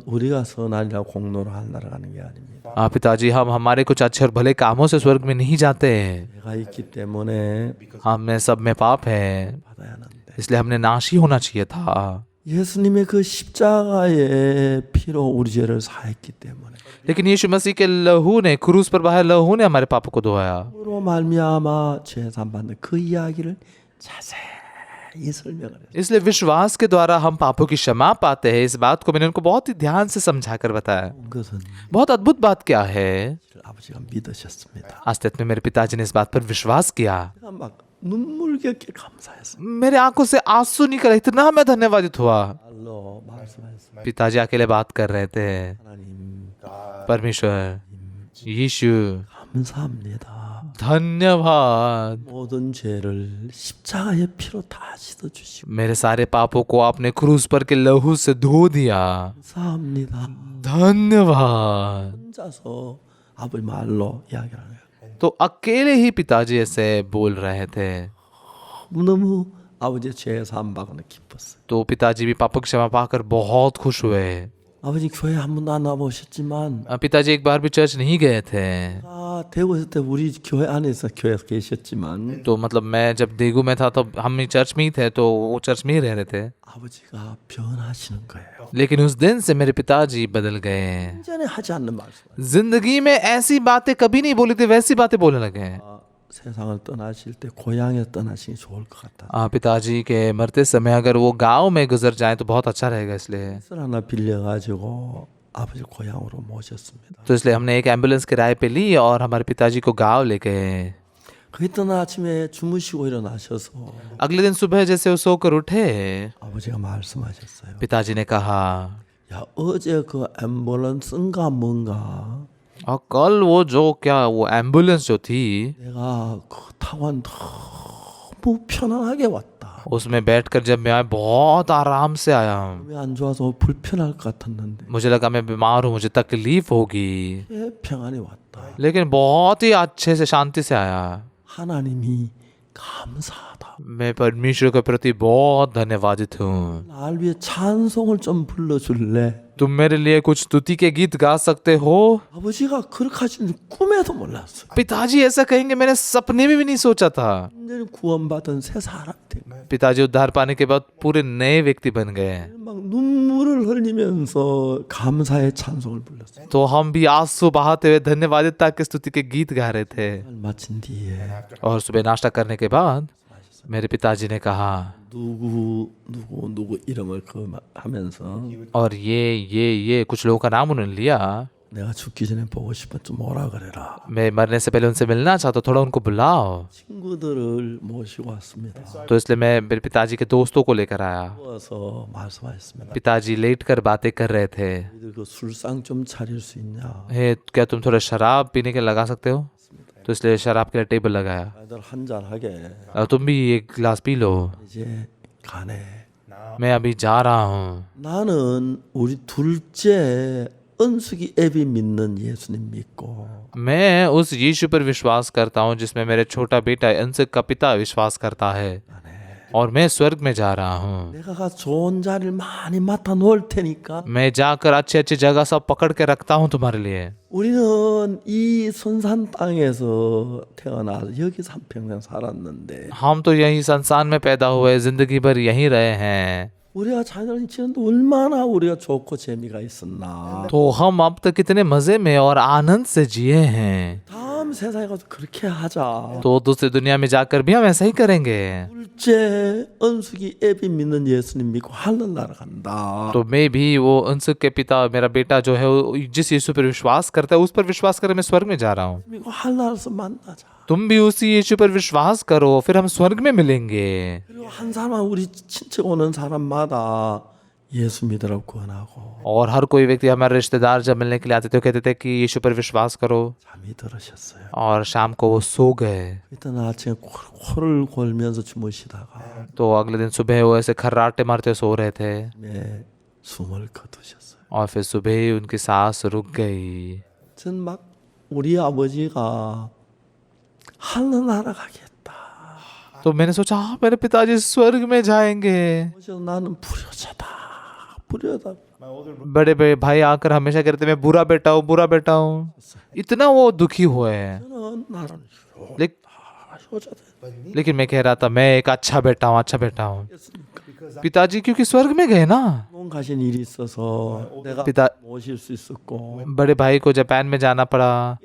우리가 선하리라 공로로 하늘나라 가는 게 아닙니다. पिताजी, हम हमारे कुछ अच्छे और भले कामों से स्वर्ग में नहीं जाते हैं। 내가 있기 때문에 हम में सब में पाप है, 받아야 하는데 इसलिए हमने नाश ही होना चाहिए था। 예수님의 그 십자가의 피로 우리 죄를 사했기 때문에 लेकिन यीशु मसीह के लहू ने, क्रूस पर बहाए लहू ने हमारे पापों को धोया। 그로 말미암아 죄 사함 받는 그 이야기를 자세히 설명을 했어요. इसलिए विश्वास के द्वारा हम पापों की क्षमा पाते हैं। इस बात को मैंने उनको बहुत ही ध्यान से समझा कर बताया। 그것은 बहुत अद्भुत बात क्या है, 아버지가 믿으셨습니다. अस्तित्व में मेरे पिताजी ने इस बात पर विश्वास किया। 제가 막 눈물겹게 감사했어요. मेरे आंखों से आंसू निकले, इतना मैं धन्यवादित हुआ। 말로 말씀하셨어요. पिताजी अकेले बात कर रहे थे। 하나님 परमेश्वर, यीशु, 감사합니다. धन्यवाद, 모든 죄를 십자가의 피로 다 씻어주시고 मेरे सारे पापों को आपने क्रूस पर के लहू से धो दिया। 감사합니다. धन्यवाद। 혼자서 아버지 말로 이야기를 해요. तो अकेले ही पिताजी ऐसे बोल रहे थे। 너무 아버지의 죄 사함 받고는 기뻤어요. तो पिताजी भी पापों की क्षमा पाकर बहुत खुश हुए। 아버지 교회 한 번도 안 와보셨지만 पिताजी एक बार भी चर्च नहीं गए थे। 대구 있을 때 우리 교회 안에서 교회에서 계셨지만 तो मतलब मैं जब देगू में था तो हम चर्च में ही थे, तो वो चर्च में ही रह रहे थे। 아버지가 변하시는 거예요. लेकिन उस दिन से मेरे पिताजी बदल गए। 전에 하지 않는 말씀. जिंदगी में ऐसी बातें कभी नहीं बोली थी, वैसी बातें बोलने लगे। 세상을 떠나실 때 고향에 떠나시기 좋을 것 같다. पिताजी के मरते समय अगर वो गांव में गुजर जाए तो बहुत अच्छा रहेगा। इसलिए 술 하나 빌려가지고 아버지 고향으로 모셨습니다. तो इसलिए हमने एक एम्बुलेंस किराए पे ली और हमारे पिताजी को गांव ले गए। 그 있던 아침에 주무시고 일어나셔서 अगले दिन सुबह जैसे वो सोकर उठे, 아버지가 말씀하셨어요. पिताजी ने कहा, 야, 어제 그 앰뷸런스인가 뭔가 और कल वो जो क्या वो एम्बुलेंस जो थी, 내가 그 타고 너무 편안하게 왔다. उसमें बैठकर जब मैं आया बहुत आराम से आया हूँ। 왜 안 좋아서 불편할 것 같았는데 मुझे लगा मैं बीमार हूँ, मुझे तकलीफ होगी, 꽤 평안히 왔다. लेकिन बहुत ही अच्छे से शांति से आया। 하나님이 감사하다. मैं परमेश्वर के प्रति बहुत धन्यवादित हूँ। 날 위해 찬송을 좀 불러줄래? तुम मेरे लिए कुछ स्तुति के गीत गा सकते हो? 아버지가 그렇게 하시는 꿈에도 몰랐어요. पिताजी ऐसा कहेंगे मैंने सपने में भी नहीं सोचा था। 완전히 구원받은 새 사람 된 거예요. पिताजी उद्धार पाने के बाद पूरे नए व्यक्ति बन गए। 막 눈물을 흘리면서 감사의 찬송을 불렀어요. तो हम भी आंसू बहाते हुए धन्यवादिता के स्तुति के गीत गा रहे थे। 마친 뒤에 और सुबह नाश्ता करने के बाद मेरे पिताजी ने कहा, 누구 이름을 하면서 और ये कुछ लोगों का नाम उन्होंने लिया। 내가 죽기 전에 보고 싶은 좀 오라 그래라. मैं मरने से पहले उनसे मिलना चाहता, थोड़ा उनको बुलाओ। 친구들을 모시고 왔습니다. तो इसलिए मैं मेरे पिताजी के दोस्तों को लेकर आया। 누워서 말씀하셨습니다. पिताजी लेट कर बातें कर रहे थे। 너희들 그 술상 좀 차릴 수 있냐? क्या तुम थोड़ा शराब पीने के लगा सकते हो? तो इसलिए शराब के लिए टेबल लगाया। 애들 한잔 하게. तुम भी एक गिलास पी लो, 이제 가네. मैं अभी जा रहा हूँ। 나는 우리 둘째 은숙이 애비 믿는 예수님 믿고 मैं उस यीशु पर विश्वास करता हूँ जिसमें मेरे छोटा बेटा अंसक का पिता विश्वास करता है, और मैं स्वर्ग में जा रहा हूँ। 내가 가 좋은 자리를 많이 맡아 놓을 테니까 मैं जाकर अच्छी अच्छी जगह सब पकड़ के रखता हूँ तुम्हारे लिए। 우리는 이 선산 땅에서 태어나서 여기서 한평생 살았는데 हम तो यही संसार में पैदा हुए, जिंदगी भर यहीं रहे हैं, 우리가 자녀를 지는데 얼마나 우리가 좋고 재미가 있었나. तो हम अब तक कितने मजे में और आनंद से जिए हैं। 다음 세상에 가서 그렇게 하자. तो दूसरी दुनिया में जाकर भी हम ऐसा ही करेंगे। 둘째 은숙이 애비 믿는 예수님 믿고 하늘나라 간다. तो मैं भी वो अंसक के पिता, मेरा बेटा जो है वो जिस यीशु पर विश्वास करता है उस पर विश्वास कर मैं स्वर्ग में जा रहा हूँ। 믿고 하늘나라에서 만나자. तुम भी उसी यीशु पर विश्वास करो, फिर हम स्वर्ग में मिलेंगे। 그리고 한 사람 우리 친척 오는 사람마다 예수 믿으라고 권하고 और हर कोई व्यक्ति, हमारे रिश्तेदार जब मिलने के लिए आते थे कहते थे कि यीशु पर विश्वास करो, 잠이 들으셨어요. और शाम को वो सो गए। 이따 아침에 코를 골면서 주무시다가 तो अगले दिन सुबह वो ऐसे खर्राटे मारते सो रहे थे, 네, 숨을 거두셨어요. और फिर सुबह ही उनकी सांस रुक गई। 전 막 우리 아버지가 하늘나라 가겠다. तो मैंने सोचा मेरे पिताजी स्वर्ग में जाएंगे। 그래서 나는 불효자다. 불효다. बड़े बड़े भाई आकर हमेशा कहते मैं बुरा बेटा हूँ, बुरा बेटा हूँ। इतना वो दुखी हुए हैं। 저는 나는 लेक, 효자다. लेकिन मैं कह रहा था मैं एक अच्छा बेटा हूँ, अच्छा बेटा हूँ। पिताजी क्योंकि स्वर्ग में गए ना। 돈 가신 일이 있어서 내가 पिता 모실 수 있었고 बड़े भाई को जापान में जाना पड़ा,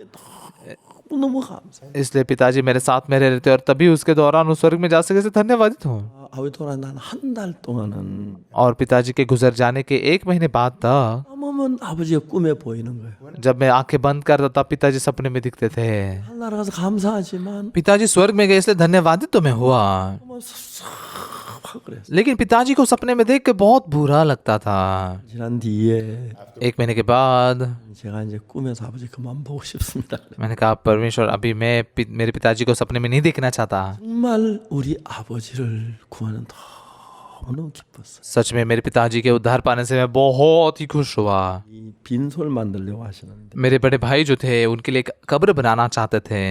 너무 감사해. इसलिए पिताजी मेरे साथ में रहते और तभी उसके दौरान उस स्वर्ग में जा सके, से धन्यवादित हूँ। 아버지 돌아 난한 달 동안은 और पिताजी के गुजर जाने के 1 महीने बाद तक 까먹으면 아버지가 꿈에 보이는 거예요. जब मैं आंखें बंद करता था पिताजी सपने में दिखते थे। 하늘나라 가서 감사하지만 पिताजी स्वर्ग में गए इसलिए धन्यवादित तो मैं हुआ, 정말 섭섭하고 그랬어요. लेकिन पिताजी को सपने में देख के बहुत बुरा लगता था। 지난 뒤에 1 महीने के बाद 제가 이제 꿈에서 아버지 그만 보고 싶습니다. मैंने कहा परमेश्वर अभी मैं मेरे पिताजी को सपने में नहीं देखना चाहता। 정말 우리 아버지를 구하는 너무너무 기뻤어요. सच में मेरे पिताजी के उद्धार पाने से मैं बहुत ही खुश हुआ। 이 빈소를 만들려고 하시는데 मेरे बड़े भाई जो थे उनके लिए एक कब्र बनाना चाहते थे।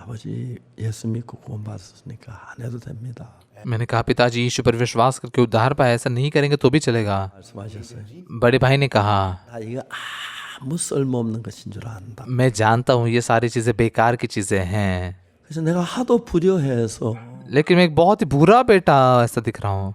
아버지 예수 믿고 구원받았으니까 안 해도 됩니다. मैंने कहा पिताजी यीशु पर विश्वास करके उद्धार पाए, ऐसा नहीं करेंगे तो भी चलेगा। 말씀하셨어요. बड़े भाई ने कहा 나 이거 아무 쓸모없는 것인 줄 안다. मैं जानता हूँ ये सारी चीजें बेकार की चीजें हैं, 그래서 내가 하도 불효해서 लेकिन मैं एक बहुत ही बुरा बेटा ऐसा दिख रहा हूँ,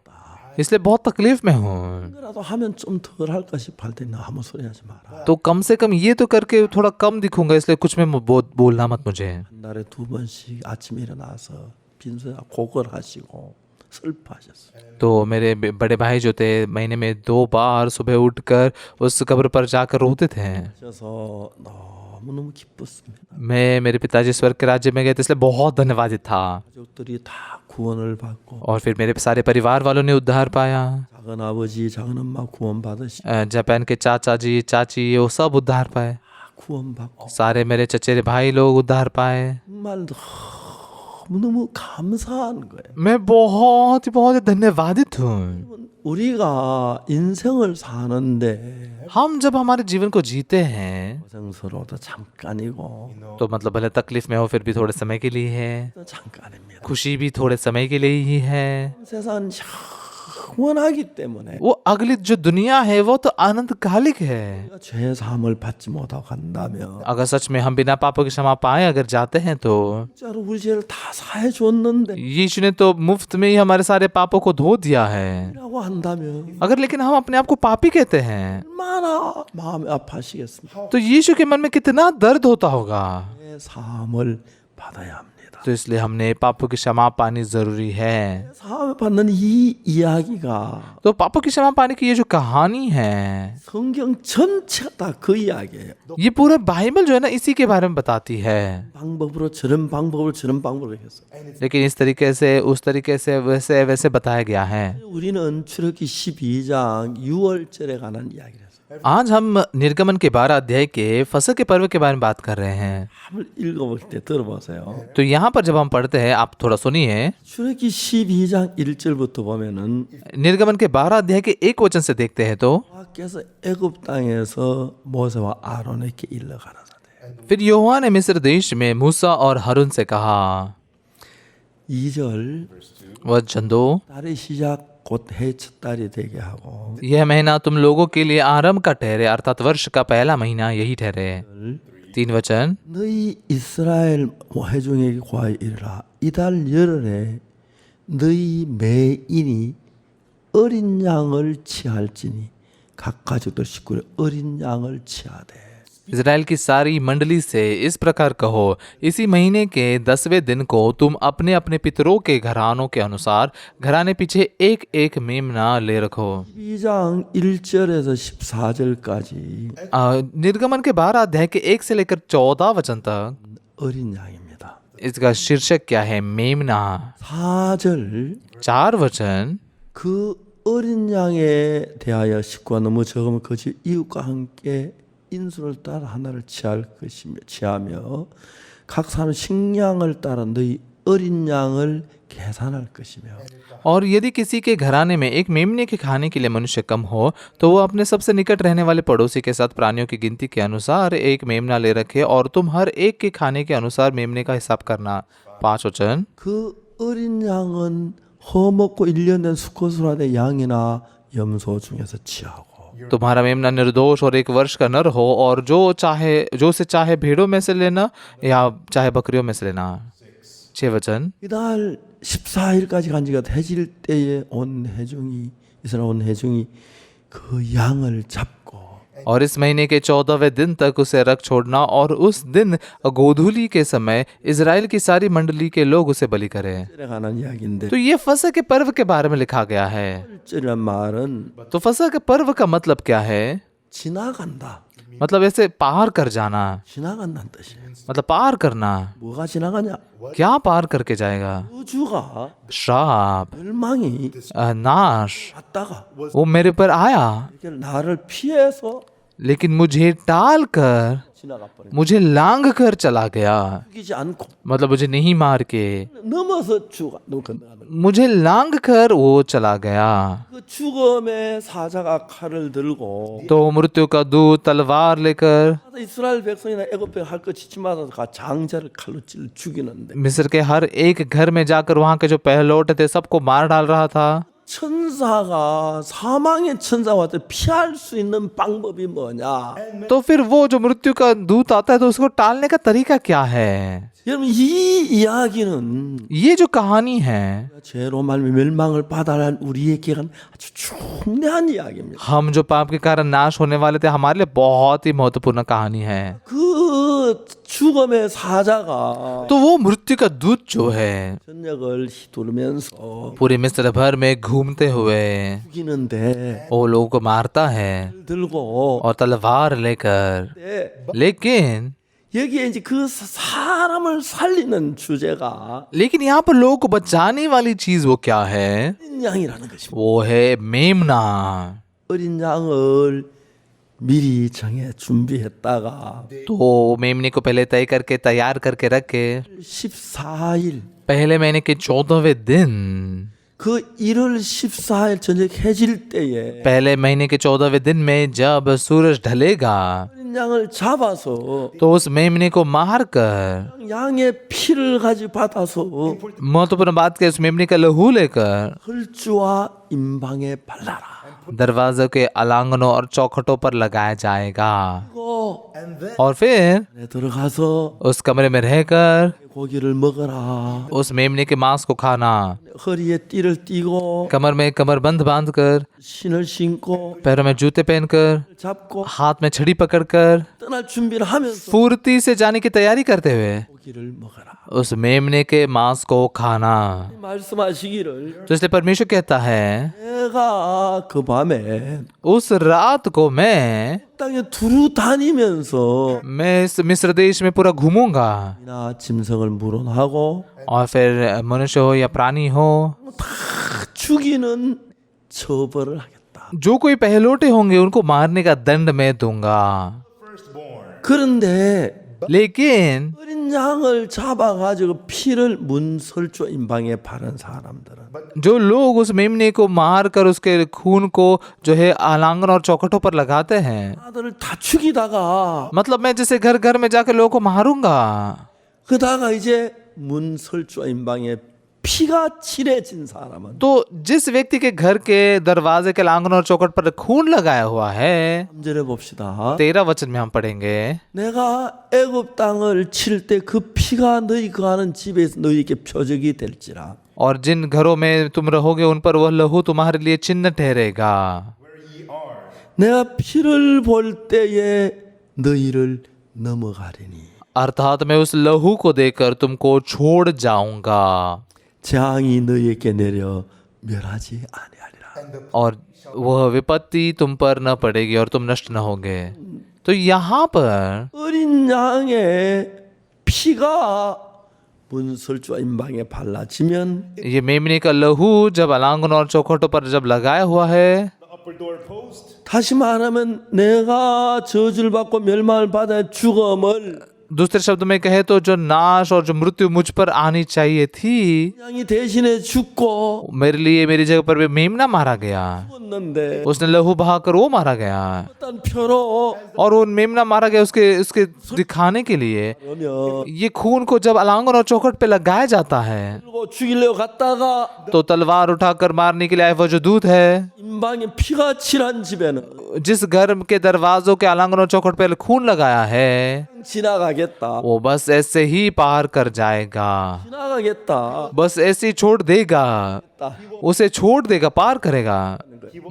इसलिए बहुत तकलीफ में हूँ। 이거라도 하면 좀 덜 할까 싶을 때 나 아무 소리 하지 마라. तो कम से कम ये तो करके थोड़ा कम दिखूंगा, इसलिए कुछ में बोलना मत मुझे। 한 달에 2번씩 아침에 일어나서 빈소에 고걸하시고 슬퍼하셨어요. तो मेरे बड़े भाई जो थे महीने में 2 बार सुबह उठकर उस कब्र पर जाकर रोते थे। 그래서 너무너무 기뻤습니다. मैं मेरे पिताजी स्वर्ग के राज्य में गए थे इसलिए बहुत धन्यवादित था। 가족들이 다 구원을 받고 और फिर मेरे सारे परिवार वालों ने उद्धार पाया। 작은 아버지, 작은 엄마 구원받으시고 जापान के चाचा जी चाची वो सब उद्धार पाए, 구원받고 सारे मेरे चचेरे भाई लोग उद्धार पाए। 정말 너무너무 감사한 거예요. मैं बहुत ही धन्यवादित हूँ। 우리가 인생을 사는데 हम जब हमारे जीवन को जीते हैं 고생스러워도 잠깐이고 तो मतलब भले तकलीफ में हो फिर भी थोड़े समय के लिए है, 또 잠깐입니다. खुशी भी थोड़े समय के लिए ही है। 세상은 영원하기 때문에 वो अगली जो दुनिया है वो तो अनंतकालिक है। 우리가 죄 사함을 받지 못하고 간다면 अगर सच में हम बिना पापों की क्षमा पाए अगर जाते हैं तो 진짜로 우리 죄를 다 사해 줬는데 यीशु ने तो मुफ्त में ही हमारे सारे पापों को धो दिया है। 라고 한다면 अगर लेकिन हम अपने आप को पापी कहते हैं 얼마나 마음이 아파하시겠습니까? तो यीशु के मन में कितना दर्द होता होगा। 죄 사함을 받아야 합니다. तो इसलिए हमने पापों की क्षमा पानी जरूरी है। 사함을 받는 이 이야기가 तो पापों की क्षमा पाने की ये जो कहानी है 성경 전체가 다 그 이야기예요. ये पूरा बाइबल जो है ना इसी के बारे में बताती है। 방법으로 저런 방법으로 했어요. लेकिन इस तरीके से उस तरीके से वैसे वैसे बताया गया है। 우리는 출애굽기 12장 6월절에 관한 이야기를 했어요. आज हम निर्गमन के 12 अध्याय के फसह के पर्व के बारे में बात कर रहे हैं। 한번 읽어볼 때 들어보세요. तो यहाँ पर जब हम पढ़ते हैं आप थोड़ा सुनिए। 출애굽기 12장 1절부터 보면은 निर्गमन के 12 अध्याय के 1 वचन से देखते हैं तो 여호와께서 애굽 땅에서 모세와 아론에게 일러 가라사대. फिर यहोवा ने मिस्र देश में मूसा और हारून से कहा। 2절 वचन 2 달의 시작 곧 해 첫 달이 되게 하고 यह महीना तुम लोगों के लिए आरंभ का ठहरे अर्थात वर्ष का पहला महीना यही ठहरे। 3 वचन 너희 이스라엘 회중에게 고하여 이르라 이달 열흘에 너희 매인이 어린 양을 취할지니 각 가족들 식구를 어린 양을 취하되 इज़राइल की सारी मंडली से इस प्रकार कहो, इसी महीने के 10वें दिन को तुम अपने अपने पितरों के घरानों के अनुसार घराने पीछे एक एक मेमना ले रखो। 12장 1절에서 14절까지 निर्गमन के 12 अध्याय के 1 से लेकर 14 वचन तक 어린 양입니다. इसका शीर्षक क्या है? मेमना। 4절 4 वचन 그 어린 양에 대하여 식구가 너무 적으면 그 집 이웃과 함께 인수를 따라 하나를 취하며 각 사람 식량을 따라 너희 어린 양을 계산할 것이며 और यदि किसी के घराने में एक मेमने के खाने के लिए मनुष्य कम हो तो वो अपने सबसे निकट रहने वाले पड़ोसी के साथ प्राणियों की गिनती के अनुसार एक मेमना ले रखे और तुम हर एक के खाने के अनुसार मेमने का हिसाब करना। 5 वचन 그 어린 양은 허먹고 1년 된 수컷으로 하되 양이나 염소 중에서 취하고 तुम्हारा मेमना निर्दोष और 1 वर्ष का नर हो और जो से चाहे भेड़ों में से लेना या चाहे बकरियों में से लेना। 6 वचन। 이달 14일까지 간 지가 해질 때에 온 회중이 이스라엘 온 회중이 그 양을 잡고 और इस महीने के 14वें दिन तक उसे रख छोड़ना और उस दिन गोधूली के समय इजराइल की सारी मंडली के लोग उसे बलि करें। 가는 이야기인데 तो ये फसह के पर्व के बारे में लिखा गया है। 절이란 말은 तो फसह के पर्व का मतलब क्या है? 지나간다. मतलब ऐसे पार कर जाना, 지나간다는 뜻이에요. मतलब पार करना। 뭐가 지나가냐? क्या पार करके जाएगा? 우주가 श्राप, 멸망이 नाश 왔다가 वो मेरे पर आया, 이렇게 나를 피해서 लेकिन मुझे टाल कर, 지나가 버린. मुझे लांग कर चला गया। 죽이지 않고 मतलब मुझे नहीं मार के, 넘어서 죽어 너 건너가는. मुझे लांग कर वो चला गया। 그 죽음의 사자가 칼을 들고 तो मृत्यु का दूत तलवार लेकर 이스라엘 백성이나 애굽 백성 할거 지침마다 가 장자를 칼로 찔러 죽이는데 मिस्र के हर एक घर में जाकर वहां के जो पहलौठ थे सबको मार डाल रहा था। 천사가 사망의 천사와 피할 수 있는 방법이 뭐냐? तो फिर वो जो मृत्यु का दूत आता है तो उसको टालने का तरीका क्या है? 여러분 이 이야기는 ये जो कहानी है, 죄로 말미 멸망을 받아야 할 우리에게는 아주 중대한 이야기입니다. हम जो पाप के कारण नाश होने वाले थे हमारे लिए बहुत ही महत्वपूर्ण कहानी है। 그 죽음의 사자가 तो वो मृत्यु का दूत जो है 전역을 휘두르면서 पूरे मिस्र भर में घूमते हुए 죽이는데 वो लोगों को मारता है 들고 और तलवार लेकर। लेकिन 여기에 이제 그 사람을 살리는 주제가 लेकिन यहाँ पर लोगों को बचाने वाली चीज वो क्या है? 어린 양이라는 것입니다. वो है मेमना। 어린 양을 미리 정해 준비했다가 तो मेमने को पहले तय करके तैयार करके रखे 14일 पहले महीने के 14वें दिन, 그 1월 14일 저녁 해질 때에 पहले महीने के 14वें दिन में जब सूरज ढलेगा 어린 양을 잡아서 तो उस मेमने को मारकर 양의 피를 가지고 받아서 महत्वपूर्ण बात के उस मेमने का लहू लेकर 헐주와 임방에 발라라. दरवाजे के अलांगनों और चौखटों पर लगाया जाएगा। 그리고 और फिर 안에 들어가서 उस कमरे में रहकर 고기를 먹어라. उस मेमने के मांस को खाना, 허리에 띠를 띠고 कमर में कमरबंद बांधकर, 신을 신고 पैरों में जूते पहनकर, 잡고 हाथ में छड़ी पकड़कर 떠날 준비를 하면서 फुर्ती से जाने की तैयारी करते हुए 고기를 먹어라. उस मेमने के मांस को खाना। 말씀하시기를 तो इसलिए परमेश्वर कहता है 내가 그 밤에 उस रात को मैं 땅에 두루 다니면서 इस मिस्र देश में पूरा घूमूंगा 나 짐승을 물어하고 और फिर मनुष्य हो या प्राणी हो 다 죽이는 처벌을 하겠다. जो कोई पहलोटे होंगे उनको मारने का दंड मैं दूंगा। 그런데 लेकिन 어린 양을 잡아가지고 피를 문설주 임방에 바른 사람들은 जो लोग उस मेमने को मार कर उसके खून को जो है आलांगन और चौखटों पर लगाते हैं, 아들을 다 죽이다가 मतलब मैं जैसे घर घर में जाकर लोगों को मारूंगा, 그다가 이제 문설주 임방에 피가 칠해진 사람은 तो जिस व्यक्ति के घर के दरवाजे के आंगन और चौखट पर खून लगाया हुआ है, 3절에 봅시다. 13 वचन में हम पढ़ेंगे, 내가 애굽 땅을 칠 때 그 피가 너희 거하는 집에서 너희에게 표적이 될지라. और जिन घरों में तुम रहोगे उन पर वह लहू तुम्हारे लिए चिन्ह ठहरेगा। 내가 피를 볼 때에 너희를 넘어가리니 अर्थात मैं उस लहू को देखकर तुमको छोड़ जाऊंगा 재앙이 너희에게 내려 멸하지 아니하리라. और वह विपत्ति तुम पर न पड़ेगी और तुम नष्ट न होगे। तो यहाँ पर 어린 양의 피가 문설주와 임방에 발라지면 ये मेमने का लहू जब अलांगन और चौखटों पर जब लगाया हुआ है, 다시 말하면 내가 저주를 받고 멸망을 받아 죽음을 दूसरे शब्द में कहे तो जो नाश और जो मृत्यु मुझ पर आनी चाहिए थी, 양이 대신에 죽고 मेरे लिए मेरी जगह पर भी मेमना मारा गया, 죽었는데 उसने लहू बहाकर वो मारा गया। 어떤 표로 और वो मेमना मारा गया उसके उसके दिखाने के लिए 그러면 ये खून को जब अलांगन और चौखट पे लगाया जाता है 그리고 죽이려고 갔다가 तो तलवार उठाकर मारने के लिए आए वो जो दूत है, 임방에 피가 칠한 집에는 जिस घर के दरवाजों के अलांगन और चौखट पे खून लगाया है, 지나가겠다. वो बस ऐसे ही पार कर जाएगा, 지나가겠다. बस ऐसे ही छोड़ देगा, उसे छोड़ देगा, पार करेगा,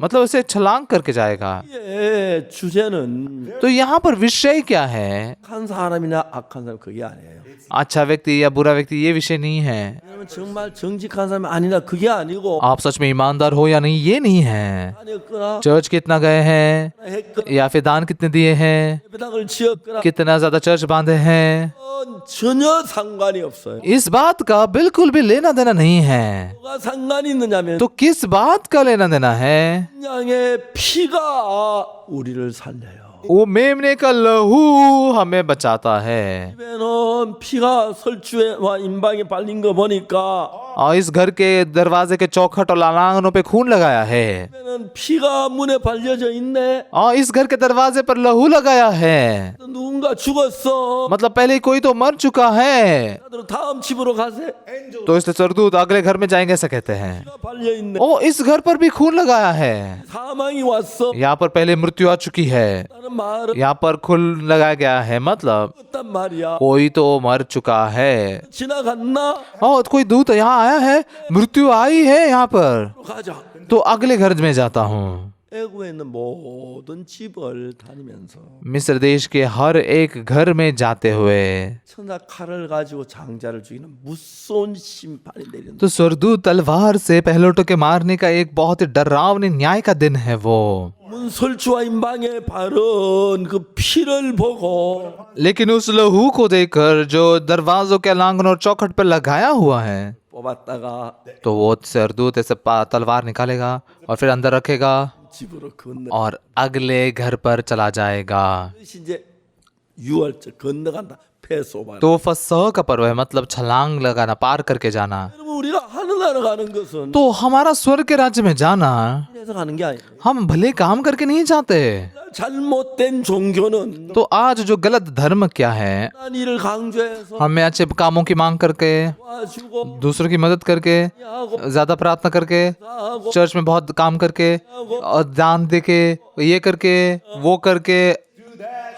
मतलब उसे छलांग करके जाएगा। 예, 주제는 तो यहाँ पर विषय क्या है? 착한 사람이나 악한 사람 그게 아니에요. अच्छा व्यक्ति या बुरा व्यक्ति ये विषय नहीं है। 왜냐면 정말 정직한 사람이 아니라 그게 아니고 आप सच में ईमानदार हो या नहीं ये नहीं है। 아니었거나 चर्च कितना गए हैं 했거나 या फिर दान कितने दिए हैं, 배당을 지었거나 कितना ज्यादा चर्च बांधे हैं, 전혀 상관이 없어요. इस बात का बिल्कुल भी लेना देना नहीं है। 뭐가 상관이 있느냐면 तो किस बात का लेना देना है? 양의 피가 우리를 살려요. वो मेमने का लहू हमें बचाता है। 집에는 피가 설주와 임방에 발린 거 보니까 और इस घर के दरवाजे के चौखट और आंगनों पे खून लगाया है, 집에는 피가 문에 발려져 있네. और इस घर के दरवाजे पर लहू लगाया है, 누군가 죽었어. मतलब पहले कोई तो मर चुका है, 다들 다음 집으로 가세. तो इसलिए स्वर्गदूत अगले घर में जाएंगे ऐसा कहते हैं। 피가 발려 있네. ओ इस घर पर भी खून लगाया है, 사망이 왔어. यहाँ पर पहले मृत्यु आ चुकी है, 다른 말은 यहाँ पर खून लगाया गया है, मतलब 어떤 말이야? कोई तो मर चुका है। 지나갔나? और कोई दूत यहाँ आया है, मृत्यु आई है यहाँ पर, 가자. तो अगले घर में जाता हूँ। 애굽에 있는 모든 집을 다니면서 मिस्र देश के हर एक घर में जाते हुए 천사 칼을 가지고 장자를 죽이는 무서운 심판이 내린다. तो स्वर्गदूत तलवार से पहलोटों के मारने का एक बहुत ही डरावनी न्याय का दिन है वो। 문 설주와 임방에 바른 그 피를 보고 लेकिन उस लहू को देखकर जो दरवाजों के लांगन और चौखट पर लगाया हुआ है, 뽑았다가 तो वो स्वर्गदूत ऐसे तलवार निकालेगा और फिर अंदर रखेगा 집으로 건너. और अगले घर पर चला जाएगा। 그것이 이제 유월절 건너간다. 패소반. तो फसह का पर्व है, मतलब छलांग लगाना, पार करके जाना। 여러분 우리가 하늘나라 가는 것은 तो हमारा स्वर्ग के राज्य में जाना 해서 가는 게 아니에요. हम भले काम करके नहीं जाते। 잘못된 종교는 तो आज जो गलत धर्म क्या है, 난 일을 강조해서 हमें अच्छे कामों की मांग करके, 도와주고 दूसरों की मदद करके, 하고 ज्यादा प्रार्थना करके, 하고 चर्च में बहुत काम करके और दान देके, ये करके, वो करके,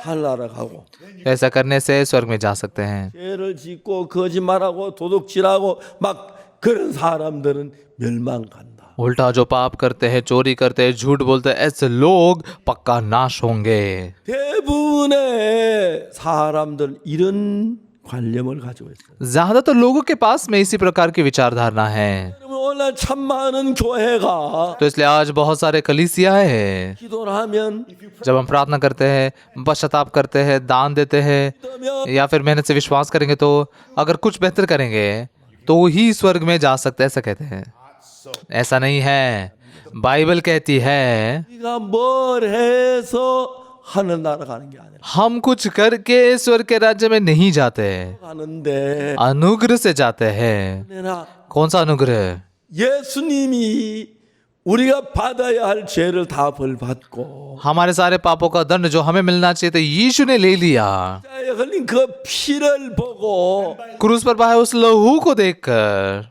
하늘나라 가고 ऐसा करने से स्वर्ग में जा सकते हैं। 죄를 짓고 거짓말하고 도둑질하고 막 그런 사람들은 멸망 간다. उल्टा जो पाप करते हैं, चोरी करते हैं, झूठ बोलते हैं, ऐसे लोग पक्का नाश होंगे। 대부분의 사람들 이런 관념을 가지고 있어요. ज्यादातर लोगों के पास में इसी प्रकार की विचारधारणा है। 여러분 오늘 참 많은 교회가 तो इसलिए आज बहुत सारे कलीसिया है, 기도를 하면 जब हम प्रार्थना करते हैं, पश्चाताप करते हैं, दान देते हैं 그러면 या फिर मेहनत से विश्वास करेंगे, तो अगर कुछ बेहतर करेंगे तो ही स्वर्ग में जा सकते हैं, ऐसा कहते हैं। ऐसा नहीं है। बाइबल कहती है 우리가 뭘 해서 하늘나라 가는 게 아니라 हम कुछ करके स्वर्ग के राज्य में नहीं जाते, 가는데 अनुग्रह से जाते हैं। 내가 कौन सा अनुग्रह? 예수님이 우리가 받아야 할 죄를 다 벌받고 हमारे सारे पापों का दंड जो हमें मिलना चाहिए तो यीशु ने ले लिया। 자에 흘린 그 피를 보고 क्रूस पर बहाए उस लहू को देखकर,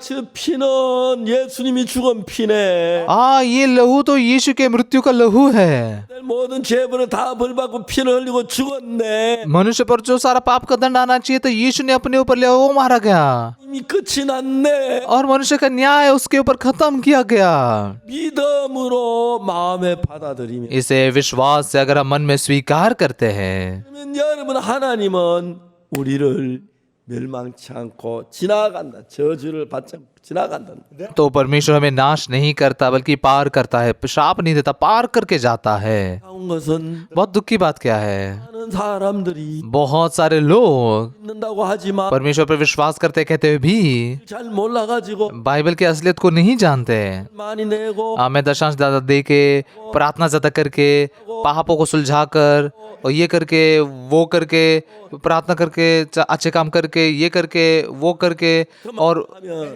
저 피는 예수님이 죽은 피네. ये लहू तो यीशु के मृत्यु का लहू है। 내 모든 죄벌을 다 벌받고 피를 흘리고 죽었네. मनुष्य पर जो सारा पाप का दंड आना चाहिए तो यीशु ने अपने ऊपर लिया, वो मारा गया 이미 끝이 났네. और मनुष्य का न्याय उसके ऊपर खत्म किया गया। 믿음으로 마음에 받아들이면 इसे विश्वास से अगर हम मन में स्वीकार करते हैं 그러면 여러분 하나님은 우리를 멸망치 않고 지나간다. 저주를 받지 않고 지나간다. तो परमेश्वर हमें नाश नहीं करता बल्कि पार करता है, श्राप नहीं देता, पार करके जाता है। 나온 것은 बहुत दुख की बात क्या है, 많은 사람들이 बहुत सारे लोग 믿는다고 하지만 परमेश्वर पर विश्वास करते कहते हुए भी 잘 몰라가지고 बाइबल की असलियत को नहीं जानते। 많이 내고 मैं दशांश ज्यादा दे के, प्रार्थना ज्यादा करके, पापों को सुलझा कर और ये करके, वो करके, प्रार्थना करके, अच्छे काम करके, ये करके, वो करके और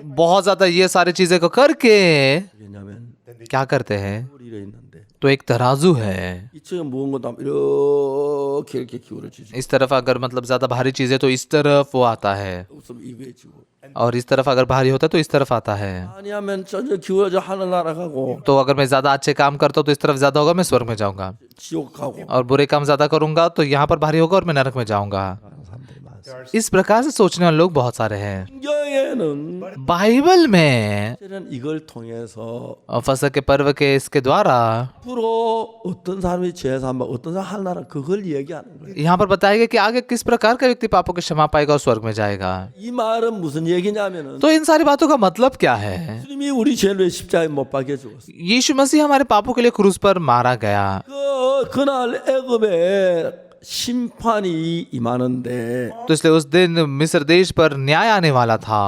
बहुत बहुत ज्यादा ये सारी चीजें को करके 왜냐하면 क्या करते हैं, 꼬리가 있는데 तो एक तराजू है, 이쪽에 무거운 것도 하면 이렇게 기울어지죠. इस तरफ अगर मतलब ज्यादा भारी चीज है तो इस तरफ वो आता है, 없으면 이거에 지고 और इस तरफ अगर भारी होता है तो इस तरफ आता है। 아니하면 전혀 기울어져 하늘 날아가고 तो अगर मैं ज्यादा अच्छे काम करता हूँ तो इस तरफ ज्यादा होगा, मैं स्वर्ग में जाऊंगा, 지옥 가고 और बुरे काम ज्यादा करूंगा तो यहाँ पर भारी होगा और मैं नरक में जाऊंगा। 하는 사람들이 많습니다. इस प्रकार से सोचने वाले लोग बहुत सारे हैं। 성경에는 बाइबल में 사실은 이걸 통해서 फसह के पर्व के इसके द्वारा 앞으로 어떤 사람이 죄 사함 어떤 사람 하나라 그걸 얘기하는 거예요. यहाँ पर बताया गया कि आगे किस प्रकार का व्यक्ति पापों की क्षमा पाएगा और स्वर्ग में जाएगा। 이 말은 무슨 얘기냐면은 तो इन सारी बातों का मतलब क्या है? 주님이 우리 죄를 위해 십자가에 못 박혀 죽었어요. यीशु मसीह हमारे पापों के लिए क्रूस पर मारा गया। 그날 애굽에 심판이 임하는데 तो इसलिए उस दिन मिस्र देश पर न्याय आने वाला था।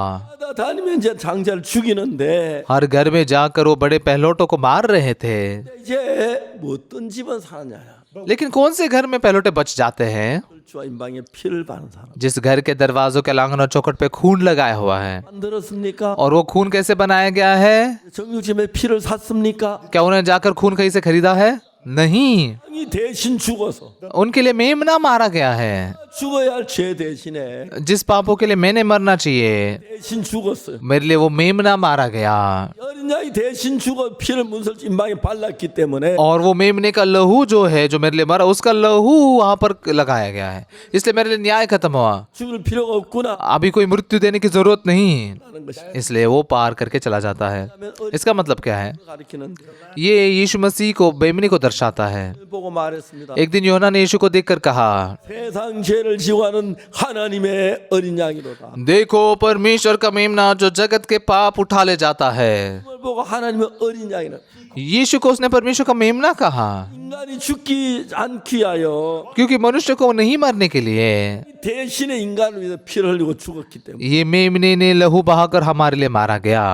다니면 이제 장자를 죽이는데 हर घर में जाकर वो बड़े पहलौटों को मार रहे थे, 이제 뭐 어떤 집은 사냐야. लेकिन कौन से घर में पहलौटे बच जाते हैं? 혈주와 임방에 피를 바른 사람. जिस घर के दरवाजों के आंगन और चौखट पे खून लगाया हुआ है। 안 들었습니까? और वो खून कैसे बनाया गया है? 정육점에 피를 샀습니까? क्या उन्होंने जाकर खून कहीं से खरीदा है? नहीं, 이 대신 죽어서 उनके लिए मेमना मारा गया है। 죽어야 할 죄 대신에 जिस पापों के लिए मैंने मरना चाहिए, 대신 죽었어요. मेरे लिए वो मेमना मारा गया। 어린 양이 대신 죽어 피를 문설 임방에 발랐기 때문에 और वो मेमने का लहू जो है, जो मेरे लिए मरा, उसका लहू वहां पर लगाया गया है, इसलिए मेरे लिए न्याय खत्म हुआ। 죽을 필요가 없구나 अभी कोई मृत्यु देने की जरूरत नहीं, 하는 것이 इसलिए वो पार करके चला जाता है। इसका मतलब क्या है? 가르치는데 ये यीशु मसीह को, मेमने को दर्शाता है। 보고 말했습니다. एक दिन योना ने यीशु को देखकर कहा, 세상 죄를 지고하는 하나님의 어린 양이로다. देखो परमेश्वर का मेमना जो जगत के पाप उठा ले जाता है। 그걸 보고 하나님의 어린 양이라. यीशु को उसने परमेश्वर का मेमना कहा, 인간이 죽기 않기 위하여 क्योंकि मनुष्य को नहीं मरने के लिए 대신에 인간을 위해서 피를 흘리고 죽었기 때문에 ये मेमने ने लहू बहाकर हमारे लिए मारा गया।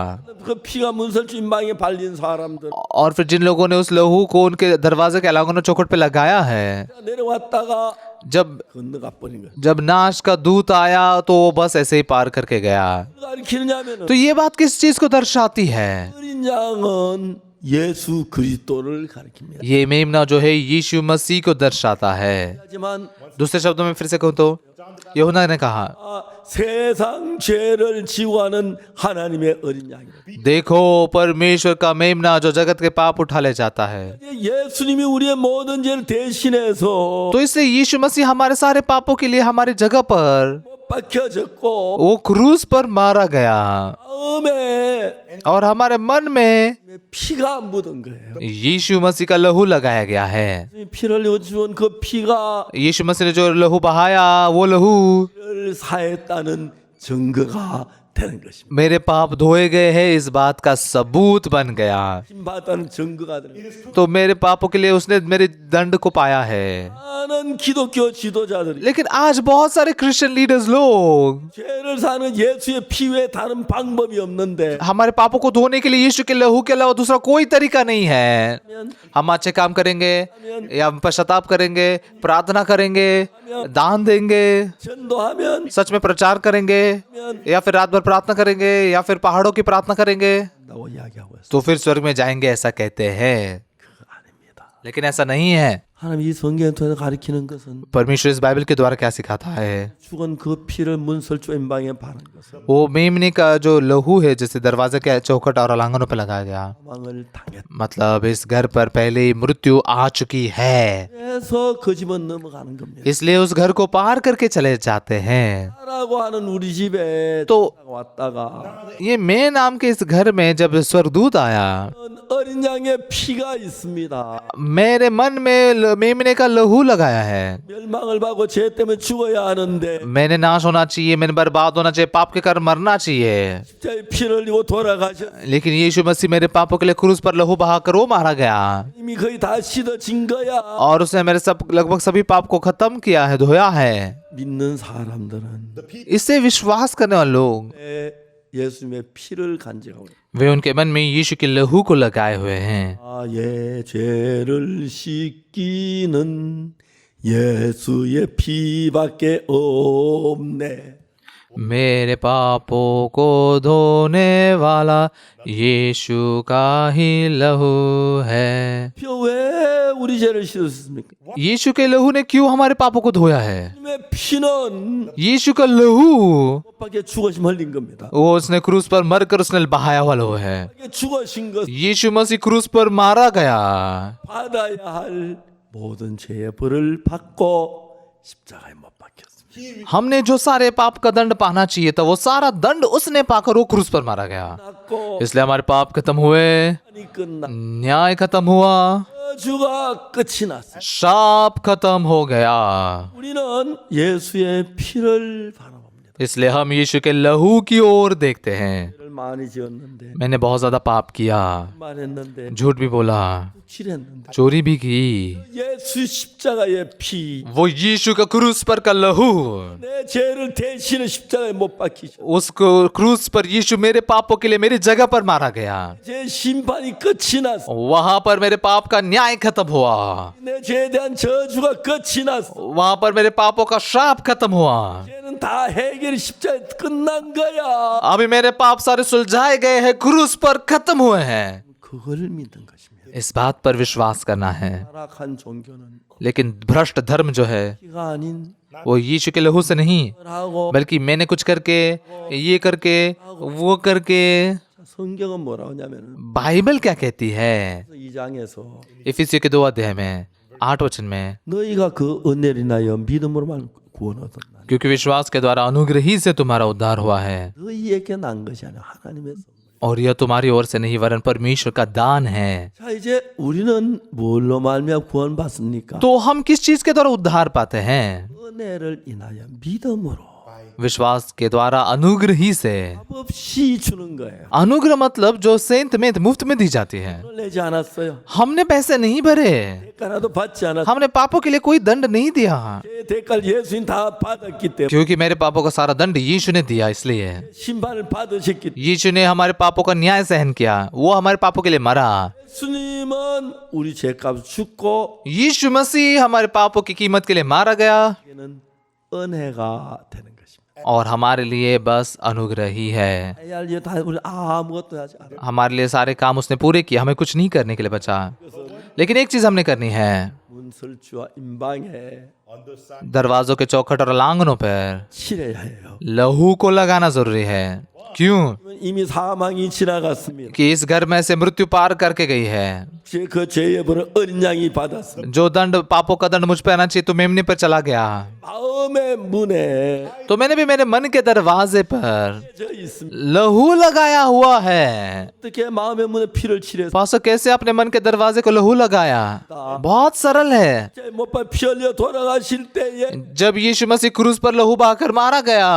그 피가 문설주 임방에 발린 사람들 और फिर जिन लोगों ने उस लहू को उनके दरवाजे के आंगन और चौखट पे लगाया है, 내려왔다가 जब 건너가 버린 거예요. जब नाश का दूत आया तो वो बस ऐसे ही पार करके गया। 가르치느냐면은 तो ये बात किस चीज को दर्शाती है? 어린 양은 예수 그리스도를 가리킵니다. ये मेमना जो है यीशु मसीह को दर्शाता है। 하지만 दूसरे शब्दों में फिर से कहूँ तो यूहन्ना ने कहा, 세상 죄를 지고하는 하나님의 어린 양이다. देखो परमेश्वर का मेमना जो जगत के पाप उठा ले जाता है। 예수님이 우리의 모든 죄를 대신해서 तो इसलिए यीशु मसीह हमारे सारे पापों के लिए हमारी जगह पर 못 박혀졌고 वो क्रूस पर मारा गया, 마음에 और हमारे मन में 피가 묻은 거예요. यीशु मसीह का लहू लगाया गया है। 피를 흘려 주은 그 피가 यीशु मसीह ने जो लहू बहाया, वो लहू 를 사했다는 증거가 되는 것입니다. मेरे पाप धोए गए हैं, इस बात का सबूत बन गया। 받다는 증거가 되는 것입니다. तो मेरे पापों के लिए उसने मेरे दंड को पाया है। 많은 기독교 지도자들이 लेकिन आज बहुत सारे क्रिश्चियन लीडर्स लोग 죄를 사는 예수의 피 외에 다른 방법이 없는데 हमारे पापों को धोने के लिए यीशु के लहू के अलावा दूसरा कोई तरीका नहीं है। हम अच्छे काम करेंगे या पश्चाताप करेंगे, प्रार्थना करेंगे, दान देंगे, 전도하면 सच में प्रचार करेंगे, या फिर रात भर प्रार्थना करेंगे, या फिर पहाड़ों की प्रार्थना करेंगे, 나고 이야기하고 있어요. तो फिर स्वर्ग में जाएंगे, ऐसा कहते हैं। 아닙니다. लेकिन ऐसा नहीं है। 하나님 이 성경을 통해서 가르치는 것은 परमेश्वर इस बाइबल के द्वारा क्या सिखाता है? 죽은 그 피를 문설주 엠방에 바른 것은 वो मेमने का जो लहू है, जैसे दरवाजे के चौखट और आंगनों पर लगाया गया, 망을 당했다. मतलब इस घर पर पहले ही मृत्यु आ चुकी है, 그래서 그 집은 넘어가는 겁니다. इसलिए उस घर को पार करके चले जाते हैं। 라고 하는 우리 집에 तो 왔다가 ये मैं नाम के इस घर में जब स्वर्गदूत आया, 어린 양의 피가 있습니다. मेरे मन में मेमने का लहू लगाया है। 멸망을 받고 죄 때문에 죽어야 하는데 मैंने नाश होना चाहिए, मैंने बर्बाद होना चाहिए, पाप के कारण मरना चाहिए, 십자가에 피를 흘리고 돌아가셨. लेकिन यीशु मसीह मेरे पापों के लिए क्रूस पर लहू बहाकर वो मारा गया, 이미 거의 다 씻어진 거야. और उसने मेरे सब लगभग सभी पाप को खत्म किया है, धोया है। 믿는 사람들은 इससे विश्वास करने वाले लोग, 예수님의 피를 간직하고 वे उनके मन में यीशु के लहू को लगाए हुए हैं। 나의 죄를 씻기는 예수의 피밖에 없네. मेरे पापों को धोने वाला यीशु का ही लहू है। 표 왜 우리 죄를 씻었습니까? यीशु के लहू ने क्यों हमारे पापों को धोया है? 주님의 피는 यीशु का लहू 못 박혀 죽으심 흘린 겁니다. वो उसने क्रूस पर मरकर उसने बहाया हुआ लहू है। 이게 죽으신 것 यीशु मसीह क्रूस पर मारा गया, 받아야 할 모든 죄의 벌을 받고 십자가에 못 박혔습니다. हमने जो सारे पाप का दंड पाना चाहिए था वो सारा दंड उसने पाकर वो क्रूस पर मारा गया। 받고 इसलिए हमारे पाप खत्म हुए, 아니 끝나 न्याय खत्म हुआ, 저주가 끝이 났어요. शाप खत्म हो गया। 우리는 예수의 피를 바라봅니다. इसलिए हम यीशु के लहू की ओर देखते हैं। 죄를 많이 지었는데 मैंने बहुत ज्यादा पाप किया, 말했는데 झूठ भी बोला, 칠했는데 चोरी भी की। 예수 십자가의 피, वो यीशु का क्रूस पर का लहू, 내 죄를 대신해 십자가에 못 박히셔. उसको क्रूस पर यीशु मेरे पापों के लिए मेरी जगह पर मारा गया। 제 심판이 끝이 났어. वहां पर मेरे पाप का न्याय खत्म हुआ, 내 죄에 대한 저주가 끝이 났어. वहां पर मेरे पापों का श्राप खत्म हुआ। 죄는 다 해결이 십자가에 끝난 거야. अभी मेरे पाप सारे सुलझाए गए हैं, क्रूस पर खत्म हुए हैं। 그걸 믿는 것입니다. इस बात पर विश्वास करना है। 타락한 종교는 लेकिन भ्रष्ट धर्म जो है 피가 아닌 वो यीशु के लहू से नहीं, 하고 बल्कि मैंने कुछ करके, ये करके, वो करके। 성경은 뭐라고 하냐면은 बाइबल क्या कहती है? 2장에서 इफिसियों के 2 अध्याय में 8 वचन में, 너희가 그 은혜를 인하여 믿음으로만 구원 얻었나. क्योंकि विश्वास के द्वारा अनुग्रह ही से तुम्हारा उद्धार हुआ है, 너희에게 난 것이 아니라 하나님에서. और यह तुम्हारी ओर से नहीं वरन परमेश्वर का दान है। 자 이제 우리는 뭘로 말미암아 구원 받습니까? तो हम किस चीज के द्वारा उद्धार पाते हैं? 은혜를 인하여 믿음으로 विश्वास के द्वारा अनुग्रह ही से। 값 없이 주는 거예요. अनुग्रह मतलब जो सेंत में मुफ्त में दी जाती है। 돈을 내지 않았어요. हमने पैसे नहीं भरे, 대가라도 받지 않았어요. हमने पापों के लिए कोई दंड नहीं दिया, 제 대가를 예수님 다 받았기 때문에 क्योंकि मेरे पापों का सारा दंड यीशु ने दिया। इसलिए 심판을 받으셨기 때문에 यीशु ने हमारे पापों का न्याय सहन किया, वो हमारे पापों के लिए मरा। 예수님은 우리 죄값 죽고 यीशु मसीह हमारे पापों की कीमत के लिए मारा गया, 이게는 은혜가 되는 것입니다. और हमारे लिए बस अनुग्रह ही है। 해야 할 일 다 우리 아무것도 하지 않아요. हमारे लिए सारे काम उसने पूरे किए, हमें कुछ नहीं करने के लिए बचा। लेकिन एक चीज हमने करनी है, 문설주와 임방에 दरवाजों के चौखट और लांगनों पर 칠해야 해요. लहू को लगाना जरूरी है। क्यों? 이미 사망이 지나갔습니다. कि इस घर में से मृत्यु पार करके गई है। 그 죄의 벌을 어린 양이 받았습니다. जो दंड, पापों का दंड मुझ पे आना चाहिए तो मेमने पर चला गया। 마음의 문에 तो मैंने भी मेरे मन के दरवाजे पर 져 있습니다. लहू लगाया हुआ है। 어떻게 마음의 문에 피를 칠해서 पास्टर कैसे अपने मन के दरवाजे को लहू लगाया? बहुत सरल है। 못봐 피 흘려 돌아가실 때에 जब यीशु मसीह क्रूस पर लहू बहाकर मारा गया,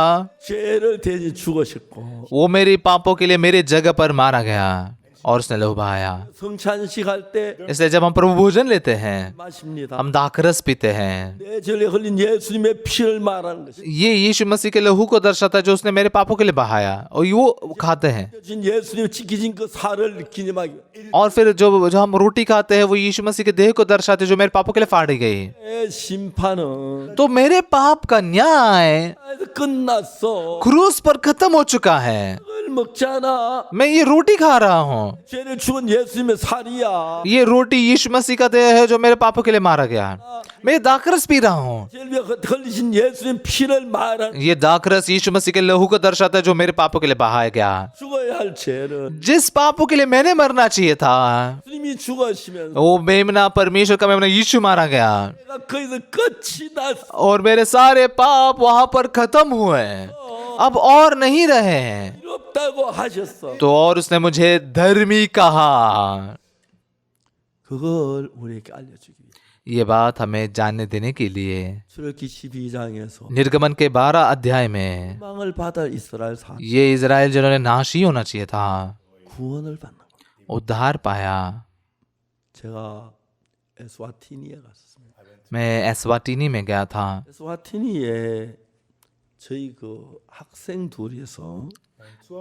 죄를 대신 죽으셨고 वो मेरी पापों के लिए मेरी जगह पर मारा गया और उसने लहू बहाया। 성찬식 할 때 इसलिए जब हम प्रभु भोजन लेते हैं, 마십니다. हम दाखरस पीते हैं, 내 죄를 흘린 예수님의 피를 말하는 것이 ये यीशु मसीह के लहू को दर्शाता है जो उसने मेरे पापों के लिए बहाया, और वो खाते हैं। 진 예수님 지키신 그 살을 기념하기 और फिर जो हम रोटी खाते हैं वो यीशु मसीह के देह को दर्शाते हैं जो मेरे पापों के लिए फाड़ी गई। 내 심판은 तो मेरे पाप का न्याय 끝났어. क्रूस पर खत्म हो चुका है। 그걸 먹잖아. मैं ये रोटी खा रहा हूँ, 죄를 죽은 예수님의 살이야. ये रोटी यीशु मसीह का देह है जो मेरे पापों के लिए मारा गया। मैं ये दाखरस पी रहा हूँ, 죄를 흘리신 예수님 피를 말하는 ये दाखरस यीशु मसीह के लहू को दर्शाता है जो मेरे पापों के लिए बहाया गया। 죽어야 할 죄는 जिस पापों के लिए मैंने मरना चाहिए था, 주님이 죽으시면서 वो मेमना, परमेश्वर का मेमना यीशु मारा गया, 내가 거기서 끝이 났어. और मेरे सारे पाप वहां पर खत्म हुए, अब और नहीं रहे। 없다고 하셨어. तो और उसने मुझे धर्मी कहा। 그걸 우리에게 알려주기 위해 ये बात हमें जानने देने के लिए 출애굽기 12장에서 निर्गमन के 12 अध्याय में 희망을 받을 이스라엘 사 ये इजराइल जिन्होंने नाश ही होना चाहिए था, 구원을 받는 거. उद्धार पाया। 제가 에스와티니에 갔었습니다. मैं एस्वाटिनी में गया था। 에스와티니에 저희 그 학생 둘이서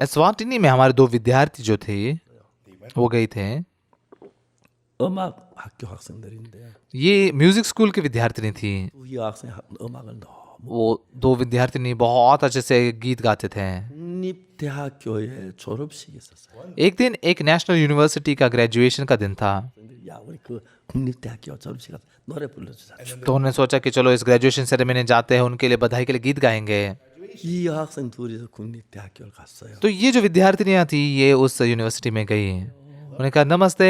एस्वाटिनी में हमारे 2 विद्यार्थी जो थे वो गए थे। 음악 학교 학생들인데 ये म्यूजिक स्कूल की विद्यार्थिनी थी। 이 학생 음악을 너무 वो दो विद्यार्थिनी बहुत अच्छे से गीत गाते थे। 국립대학교에 졸업식이 있었어요. एक दिन एक नेशनल यूनिवर्सिटी का ग्रेजुएशन का दिन था, 야, 우리 그 국립대학교 졸업식 가서 노래 불러주자. तो उन्होंने सोचा कि चलो इस ग्रेजुएशन सेरेमनी जाते हैं, उनके लिए बधाई के लिए गीत गाएंगे। 이 여학생 둘이서 국립대학교를 갔어요. तो ये जो विद्यार्थिनियां थी ये उस यूनिवर्सिटी में गई। उन्होंने कहा नमस्ते,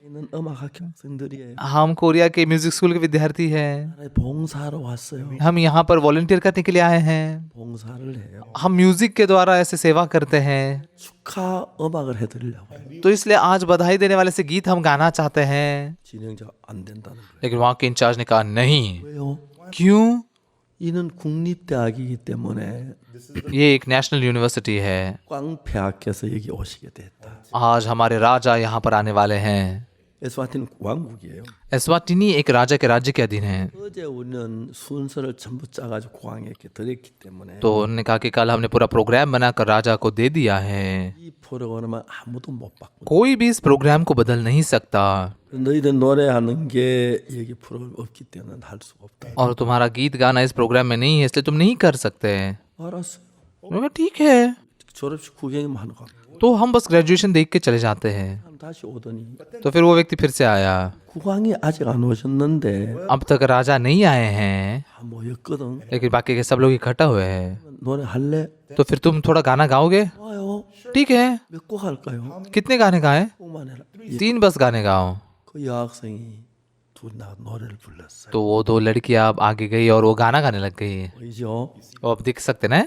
이는 음악학교 학생들이에요. हम कोरिया के म्यूजिक स्कूल के विद्यार्थी हैं, 나라에 봉사하러 왔어요. हम यहाँ पर वॉलंटियर करने के लिए आए हैं, 봉사를 해요. हम म्यूजिक के द्वारा ऐसे सेवा करते हैं, 축하 음악을 해드리려고 해요. तो इसलिए आज बधाई देने वाले से गीत हम गाना चाहते हैं। 진행자가 안 된다는 거예요. लेकिन वहाँ के इंचार्ज ने कहा नहीं। 왜요? क्यों? 이는 국립대학이기 때문에 ये एक नेशनल यूनिवर्सिटी है, 꽝폐하께서 여기 오시게 됐다. आज हमारे राजा यहाँ पर आने वाले हैं। 에스와티는 왕국이에요. एस्वाटिनी एक राजा के राज्य के अधीन है। 어제 우리는 순서를 전부 짜가지고 국왕에게 드렸기 때문에 तो उन्होंने कहा कि कल हमने पूरा प्रोग्राम बनाकर राजा को दे दिया है, 이 프로그램은 아무도 못 바꾼다. कोई भी इस प्रोग्राम को बदल नहीं सकता, 너희들 노래하는 게 여기 프로그램 없기 때문에 할 수가 없다. और तुम्हारा गीत गाना इस प्रोग्राम में नहीं है इसलिए तुम नहीं कर सकते। 알았어요. मैंने कहा, ठीक है। 졸업식 구경만 하는 거. तो हम बस ग्रेजुएशन देख के चले जाते हैं। 다시 오더니 तो फिर वो व्यक्ति फिर से आया। 국왕이 아직 안 오셨는데 अब तक राजा नहीं आए हैं, 다 모였거든. लेकिन बाकी के सब लोग इकट्ठा हुए हैं। 노래 할래? तो फिर तुम थोड़ा गाना गाओगे? 좋아요. ठीक है। 몇 곡 할까요? कितने गाने गाए? 곡만 해라. 3 बस गाने गाओ। 그 여학생이 둘 나가 노래를 불렀어요. तो वो 2 लड़कियां अब आगे गई और वो गाना गाने लग गई। 보이죠? वो अब दिख सकते ना,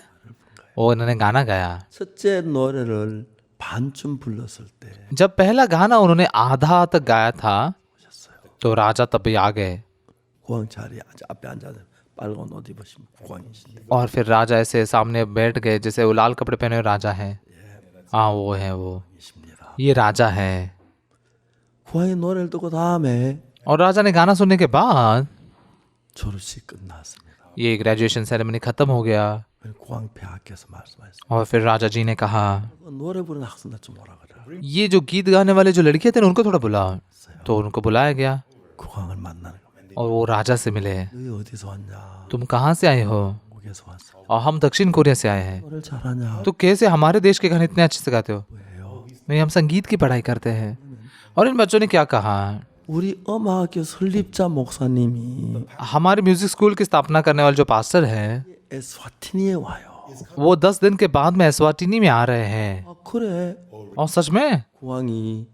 वो उन्होंने गाना गाया। 첫째 노래를 반쯤 불렀을 때 जब पहला गाना उन्होंने आधा तक गाया था 오셨어요. तो राजा तभी आ गए, 국왕 자리에 앞에 앉아서 빨간 옷 입으신 국왕이신데 और फिर राजा ऐसे सामने बैठ गए जैसे वो लाल कपड़े पहने हुए राजा हैं। हाँ वो है, वो 이십니다. ये राजा है। 국왕의 노래를 듣고 다음에 और राजा ने गाना सुनने के बाद 졸업식 끝났습니다. ये ग्रेजुएशन सेरेमनी खत्म हो गया, 국왕 폐하께서 말씀하셨어요. और फिर राजा जी ने कहा 노래 부르는 학생들 좀 오라 그래. ये जो गीत गाने वाले जो लड़कियां थे ना, उनको थोड़ा बुला। तो उनको बुलाया गया 국왕을 만나는 겁니다. और वो राजा से मिले। 너희 어디서 왔냐? तुम कहाँ से आए हो? 한국에서 왔어. और हम दक्षिण कोरिया से आए हैं। 노래를 잘하냐? तो कैसे हमारे देश के गाने इतने अच्छे से गाते हो? 왜요? नहीं, हम संगीत की पढ़ाई करते हैं। और इन बच्चों ने क्या कहा? 우리 음악학교 설립자 목사님이 हमारे म्यूजिक स्कूल की स्थापना करने वाले जो पास्टर हैं 에스와티니에 와요. वो 10 दिन के बाद में एस्वाटिनी में आ रहे हैं। 아, 그래. और सच में? 국왕이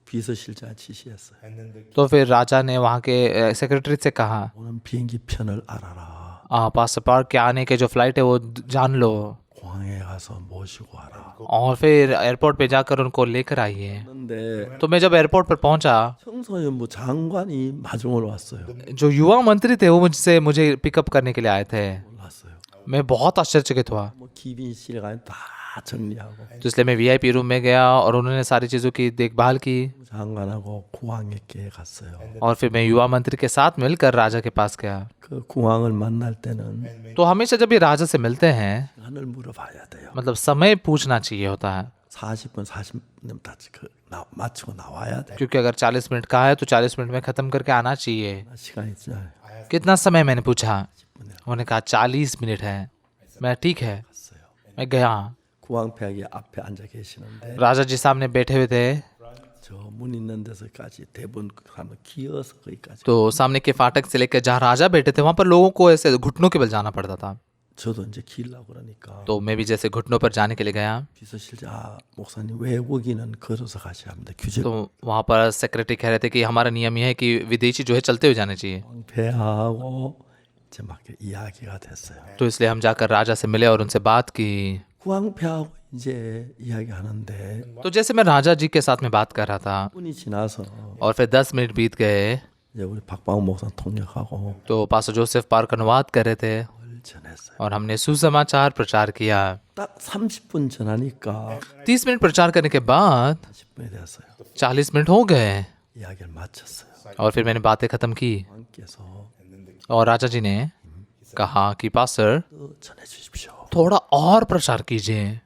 비서실장 지시했어요. तो फिर राजा ने वहाँ के सेक्रेटरी से कहा, 오는 비행기 편을 알아라. पास्टर पार्क के आने के जो फ्लाइट है वो जान लो, 공항에 가서 모시고 와라. और फिर एयरपोर्ट पे जाकर उनको लेकर आइए। 그런데 तो मैं जब एयरपोर्ट पर पहुंचा, 청소년부 장관이 마중을 왔어요. जो युवा मंत्री थे वो मुझे पिकअप करने के लिए आए थे। 몰랐어요. मैं बहुत आश्चर्यचकित हुआ, 뭐 기빈실에 가서 다 정리하고 तो इसलिए मैं VIP रूम में गया और उन्होंने सारी चीज़ों की देखभाल की। 장관하고 국왕에게 갔어요. और फिर मैं युवा मंत्री के साथ मिलकर राजा के पास गया। 그 국왕을 만날 때는 तो हमेशा जब ये राजा से मिलते हैं, 시간을 물어봐야 돼요. मतलब समय पूछना चाहिए होता है, 40분, 40분이면 다 마치고 나와야 돼. क्योंकि अगर 40 मिनट का है तो 40 मिनट में ख़त्म करके आना चाहिए। 시간이 있잖아요. कितना समय मैंने पूछा, उन्होंने कहा 40 मिनट है। मैं ठीक है, मैं गया। 국왕폐하기 앞에 앉아 계시는데 राजा जी सामने बैठे हुए थे, 저 문 있는 데서까지 대본 하면 기어서 거기까지. तो सामने के फाटक से लेकर जहाँ राजा बैठे थे वहाँ पर लोगों को ऐसे घुटनों के बल जाना पड़ता था। 저도 이제 기려고 그러니까 तो मैं भी जैसे घुटनों पर जाने के लिए गया, 비서실장 목사님 외국인은 걸어서 가셔야 합니다. 규제. तो वहाँ पर सेक्रेटरी कह रहे थे कि हमारा नियम यह है कि विदेशी जो है चलते हुए जाने चाहिए। 국왕폐하고 이제 막 이야기가 됐어요. तो इसलिए हम जाकर राजा से मिले और उनसे बात की। 국왕폐하고 이제 이야기하는데 तो जैसे मैं राजा जी के साथ में बात कर रहा था 분이 지나서 और फिर 10 मिनट बीत गए, 이제 우리 박방우 목사 통역하고 तो पास्टर जोसेफ पार्क अनुवाद कर रहे थे 뭘 전했어요. और हमने सुसमाचार प्रचार किया। 딱 30분 전하니까 30 मिनट प्रचार करने के बाद 40분이 됐어요. 40 मिनट हो गए 이야기를 마쳤어요. और फिर मैंने बातें ख़त्म की 왕께서 और राजा जी ने कहा कि पास्टर 또 전해 주십시오. थोड़ा और प्रचार कीजिए।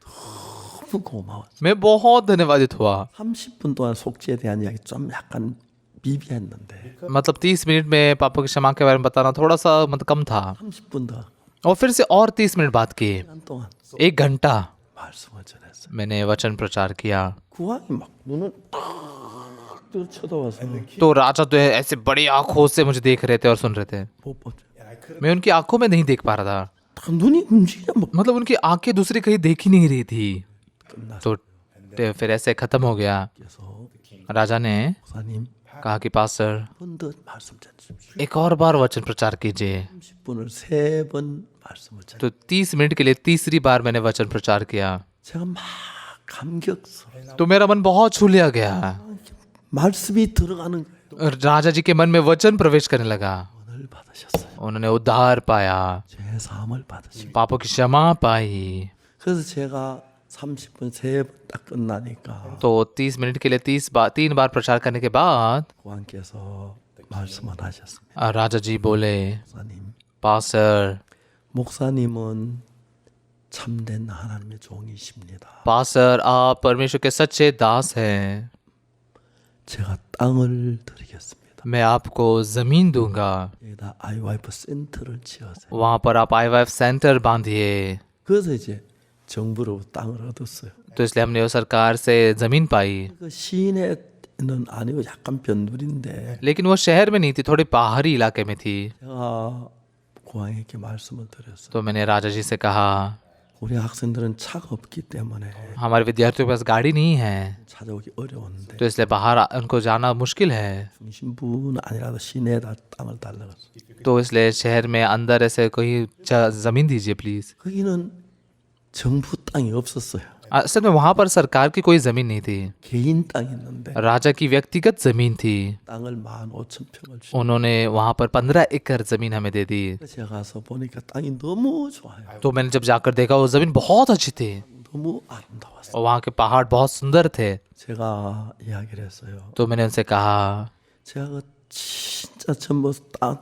너무 고마워. मैं बहुत धन्यवादित हुआ। 30분 동안 속죄에 대한 이야기 좀 약간 미비했는데 मतलब 30 मिनट में पापों की क्षमा के बारे में बताना थोड़ा सा मतलब कम था, 30분 더 और फिर से और 30 मिनट बात किए। 시간 동안 1 घंटा 말씀을 전했어요. मैंने वचन प्रचार किया। 국왕이 막 눈을 딱 뜨고 쳐다봐서 तो राजा तो ऐसे बड़ी आंखों से मुझे देख रहे थे और सुन रहे थे। 못 봤죠. मैं उनकी आंखों में नहीं देख पा रहा था, 딱 눈이 움직이냐 막 मतलब उनकी आंखें दूसरी कहीं देख ही नहीं रही थी। 끝났어. तो फिर ऐसे खत्म हो गया। 그래서 राजा ने 목사님 कहा कि पास्टर 한 번 더 말씀 전해주십시오. एक और बार वचन प्रचार कीजिए। 30분을 3번 말씀을 전해. तो 30 मिनट के लिए तीसरी बार मैंने वचन प्रचार किया। 제가 막 감격스러워. तो मेरा मन बहुत छू लिया गया। 말씀이 들어가는 거예요. और राजा जी के मन में वचन प्रवेश करने लगा। 오늘 받으셨어요. उन्होंने उद्धार पाया, 죄 सा함을 받으시고. पापों की क्षमा पाई। 그래서 제가 30분 3번 딱 끝나니까 तो 30 मिनट के लिए 3 बार प्रचार करने के बाद 고관께서 말씀을 하셨습니다. राजा जी बोले, 목사님, पास्टर 목사님은 참된 하나님의 종이십니다. पास्टर आप परमेश्वर के सच्चे दास हैं। 제가 땅을 드리겠습니다. मैं आपको जमीन दूंगा, 여기다 IYF 센터를 지어세요. वहां पर आप IVF सेंटर बांधिए। 그래서 이제 정부로 땅을 얻었어요. तो इसलिए हमने वो सरकार से जमीन पाई, 그 시내는 아니고 약간 변두리인데 लेकिन वो शहर में नहीं थी, थोड़ी पहाड़ी इलाके में थी। 제가 고왕에게 말씀을 드렸어요. तो मैंने राजा जी से कहा, 우리 학생들은 차가 없기 때문에 हमारे विद्यार्थियों के पास गाड़ी नहीं है, 찾아오기 어려운데 तो इसलिए बाहर उनको जाना मुश्किल है। 중심부는 아니라도 시내에다 땅을 달라고 했어요. तो इसलिए शहर में अंदर ऐसे कोई जमीन दीजिए प्लीज। 거기는 정부 땅이 없었어요. असल में वहां पर सरकार की कोई जमीन नहीं थी, 개인 땅이 있는데 राजा की व्यक्तिगत जमीन थी। 땅을 15,000평을 주고 उन्होंने वहां पर 15 एकड़ जमीन हमें दे दी। 제가 가서 보니까 땅이 너무 좋아요. तो मैंने जब जाकर देखा वो जमीन बहुत अच्छी थी 너무 아름다웠어요. और वहाँ के पहाड़ बहुत सुंदर थे। 제가 이야기를 했어요. तो मैंने उनसे कहा, 제가 그 진짜 전부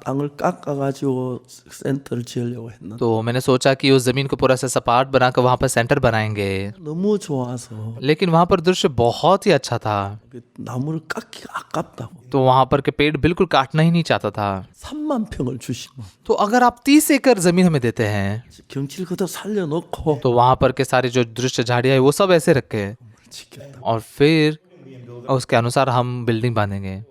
땅을 깎아가지고 센터를 지으려고 했는데 तो मैंने सोचा कि उस जमीन को पूरा से सपाट बनाकर वहाँ पर सेंटर बनाएंगे, 너무 좋아서 लेकिन वहाँ पर दृश्य बहुत ही अच्छा था। 그 나무를 깎기가 아깝다고 तो वहाँ पर के पेड़ बिल्कुल काटना ही नहीं चाहता था। 3만 평을 주시면 तो अगर आप 30 एकड़ जमीन हमें देते हैं, 경치를 그대로 살려놓고 तो वहाँ पर के सारे जो दृश्य झाड़ियाँ है वो सब ऐसे रखे 지켰다. और फिर उसके अनुसार हम बिल्डिंग बांधेंगे।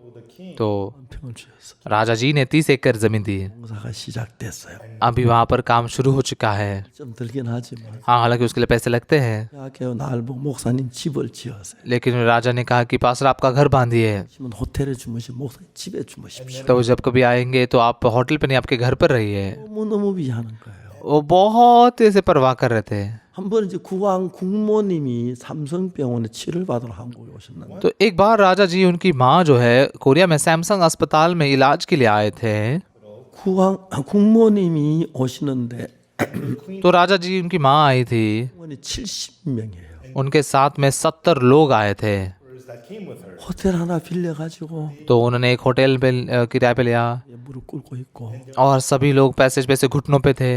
तो 3만 평을 주셨어요. राजा जी ने 30 एकड़ जमीन दी। 공사가 시작됐어요. अभी वहाँ पर काम शुरू हो चुका है। 좀 들긴 하지만 हाँ, हालांकि उसके लिए पैसे लगते हैं, 대학교 날 보고 목사님 집을 지으세요. लेकिन राजा ने कहा कि पास्टर आपका घर बांधिए, 지금 호텔에 주무시 목사님 집에 주무십시오. तो जब कभी आएंगे तो आप होटल पे नहीं आपके घर पर रहिए। 너무너무 비하는 거예요. वो बहुत ऐसे परवाह कर रहे थे। 한 번 이제 국왕 국모님이 삼성병원에 치료를 받으러 한국에 오셨는데 तो एक बार राजा जी उनकी माँ जो है कोरिया में सैमसंग अस्पताल में इलाज के लिए आए थे। 국모님이 오시는데 तो राजा जी उनकी माँ आई थी, 국원이 70명이에요. उनके साथ में 70 लोग आए थे। 호텔 하나 빌려가지고 तो उन्होंने एक होटल पे किराए पे लिया 무릎 꿇고 있고 और सभी लोग पैसेज पे से घुटनों पे थे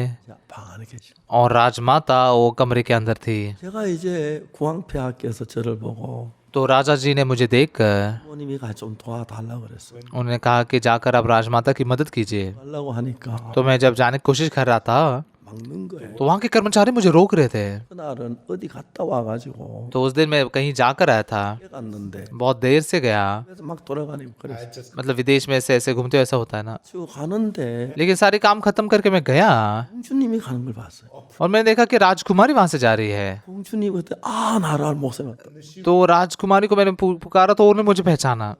방 안에 계시고 और राजमाता वो कमरे के अंदर थी। 제가 이제 국왕폐하께서 저를 보고 तो राजा जी ने मुझे देखकर 부모님이 가 좀 도와달라고 그랬어요. उन्होंने कहा कि जाकर आप राजमाता की मदद कीजिए। 달라고 하니까 तो मैं जब जाने की कोशिश कर रहा था 막는 거예요. तो वहाँ के कर्मचारी मुझे रोक रहे थे। 그날은 어디 갔다 와가지고 तो उस दिन मैं कहीं जाकर आया था, 갔는데 बहुत देर से गया, 그래서 막 돌아가니까 그랬어요. मतलब विदेश में ऐसे ऐसे घूमते हुए ऐसा होता है ना। 쭉 가는데 लेकिन सारे काम खत्म करके मैं गया 공주님이 가는 걸 봤어요. और मैंने देखा कि राजकुमारी वहां से जा रही है। 공주님이 그때 아 나를 목사님 왔다. तो राजकुमारी को मैंने पुकारा तो उन्होंने मुझे पहचाना।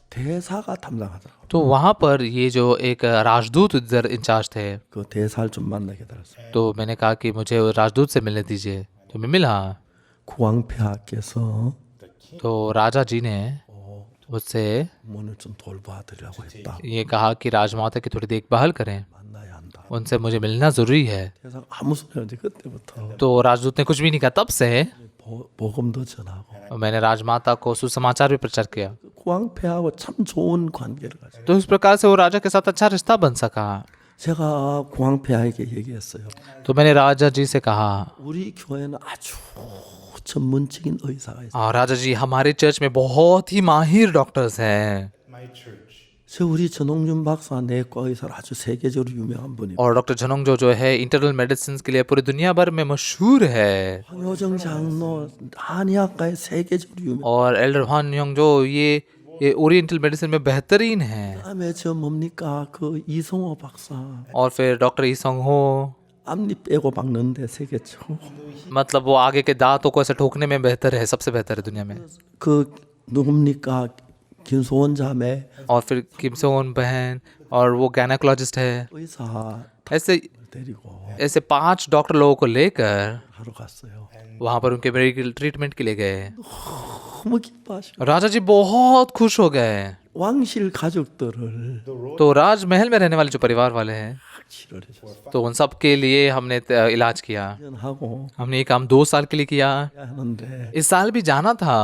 대사가 담당하더라고. तो वहां पर ये जो एक राजदूत इधर इंचार्ज थे, 그 대사를 좀 만나게 되었어요. तो मैंने कहा कि मुझे वो राजदूत से मिलने दीजिए। तो मैं मिला। 국왕폐하께서 तो राजा जी ने मुझसे 부모를 좀 돌봐드리라고 했다. ये कहा कि राजमाता की थोड़ी देखभाल करें, 만나야 한다. उनसे मुझे मिलना जरूरी है। 대사가 아무 소리 없지 그때부터 तो राजदूत ने कुछ भी नहीं कहा। तब से 복음도 전하고 मैंने राजमाता को सुसमाचार भी प्रचार किया। 국왕폐하고 참 좋은 관계를 가지고 तो इस प्रकार से वो राजा के साथ अच्छा रिश्ता बन सका। 제가 국왕폐하에게 얘기했어요. तो मैंने राजा जी से कहा, 우리 교회는 아주 전문적인 의사가 있어요. राजा जी हमारे चर्च में बहुत ही माहिर डॉक्टर्स हैं। 우리 전홍준 박사 내과 의사로 아주 세계적으로 유명한 분이고 और डॉक्टर झनोंगजो जो है इंटरनल मेडिसिन के लिए पूरी दुनिया भर में मशहूर है। 황효정 장로 한의학과의 세계적으로 유명. और एल्डर हान योंग जो ये ओरिएंटल मेडिसिन में बेहतरीन है। 그다음에 저 뭡니까 그 이성호 박사 और फिर डॉक्टर ईसंग हो, 앞니 빼고 박는데 세계 최고. मतलब वो आगे के दांतों को ऐसे ठोकने में बेहतर है, सबसे बेहतर है दुनिया में। 그 누굽니까 김소원 자매 और फिर किम सोन बहन, और वो गायनेकोलॉजिस्ट है। 의사 ऐसे 데리고 5 डॉक्टर लोगों को लेकर 하러 갔어요. वहां पर उनके मेडिकल ट्रीटमेंट के लिए गए। 너무 기뻐하시고 राजा जी बहुत खुश हो गए। 왕실 가족들을 तो राजमहल में रहने वाले जो परिवार वाले हैं, 치료를 해줬어요. तो उन सब के लिए हमने इलाज किया। 하고 हमने ये काम 2 साल के लिए किया। 하는데 इस साल भी जाना था,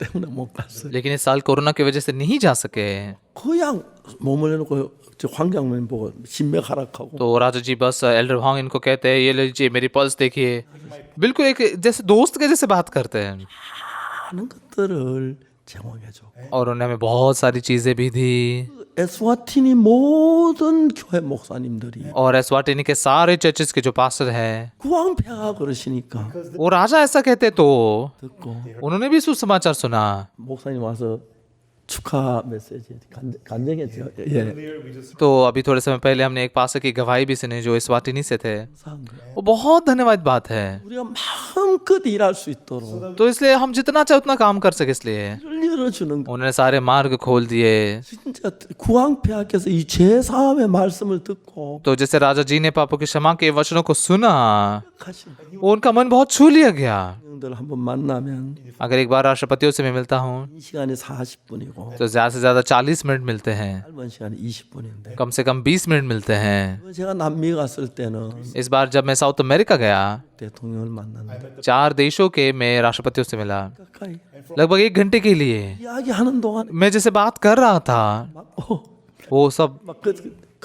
때문에 못 갔어요. लेकिन इस साल कोरोना की वजह से नहीं जा सके। 그냥 몸을 해놓고 저 황장면 보고 심맥 하락하고 तो राजा जी बस एल्डर हांग इनको कहते हैं, ये लीजिए मेरी पल्स देखिए, बिल्कुल एक जैसे दोस्त के जैसे बात करते हैं। 하는 것들을 제공해줘. और उन्होंने हमें बहुत सारी चीजें भी दी। 에스와티니 모든 교회 목사님들이 और एस्वाटिनी के सारे चर्चेस के जो पास्टर हैं, 구왕패가 그러시니까 वो राजा ऐसा कहते तो 듣고 उन्होंने भी सुसमाचार सुना। 목사님 와서 축하 메시지 간증했죠. 예. तो अभी थोड़े समय पहले हमने एक पास्टर की गवाही भी सुनी जो एस्वाटिनी से थे। 감사한 거예요. वो बहुत धन्यवाद बात है। 우리가 마음껏 일할 수 있도록 तो इसलिए हम जितना चाहे उतना काम कर सके, इसलिए 를 열어주는 거. उन्होंने सारे मार्ग खोल दिए। 진짜 구왕패하께서 이 제사함의 말씀을 듣고 तो जैसे राजा जी ने पापों की क्षमा के वचनों को सुना, 하신 उनका मन बहुत छू लिया गया। 형들 한번 만나면 अगर एक बार राष्ट्रपतियों से मैं मिलता हूँ 이 시간이 40분이고 तो ज्यादा से ज्यादा 40 मिनट मिलते हैं, 짧은 시간이 20분인데 कम से कम 20 मिनट मिलते हैं। 제가 남미 갔을 때는 इस बार जब मैं साउथ अमेरिका गया, 대통령을 만났는데 4 देशों के मैं राष्ट्रपतियों से मिला, 가까이 लगभग 1 घंटे के लिए। 이야기하는 동안 मैं जैसे बात कर रहा था, वो सब 막그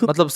मतलब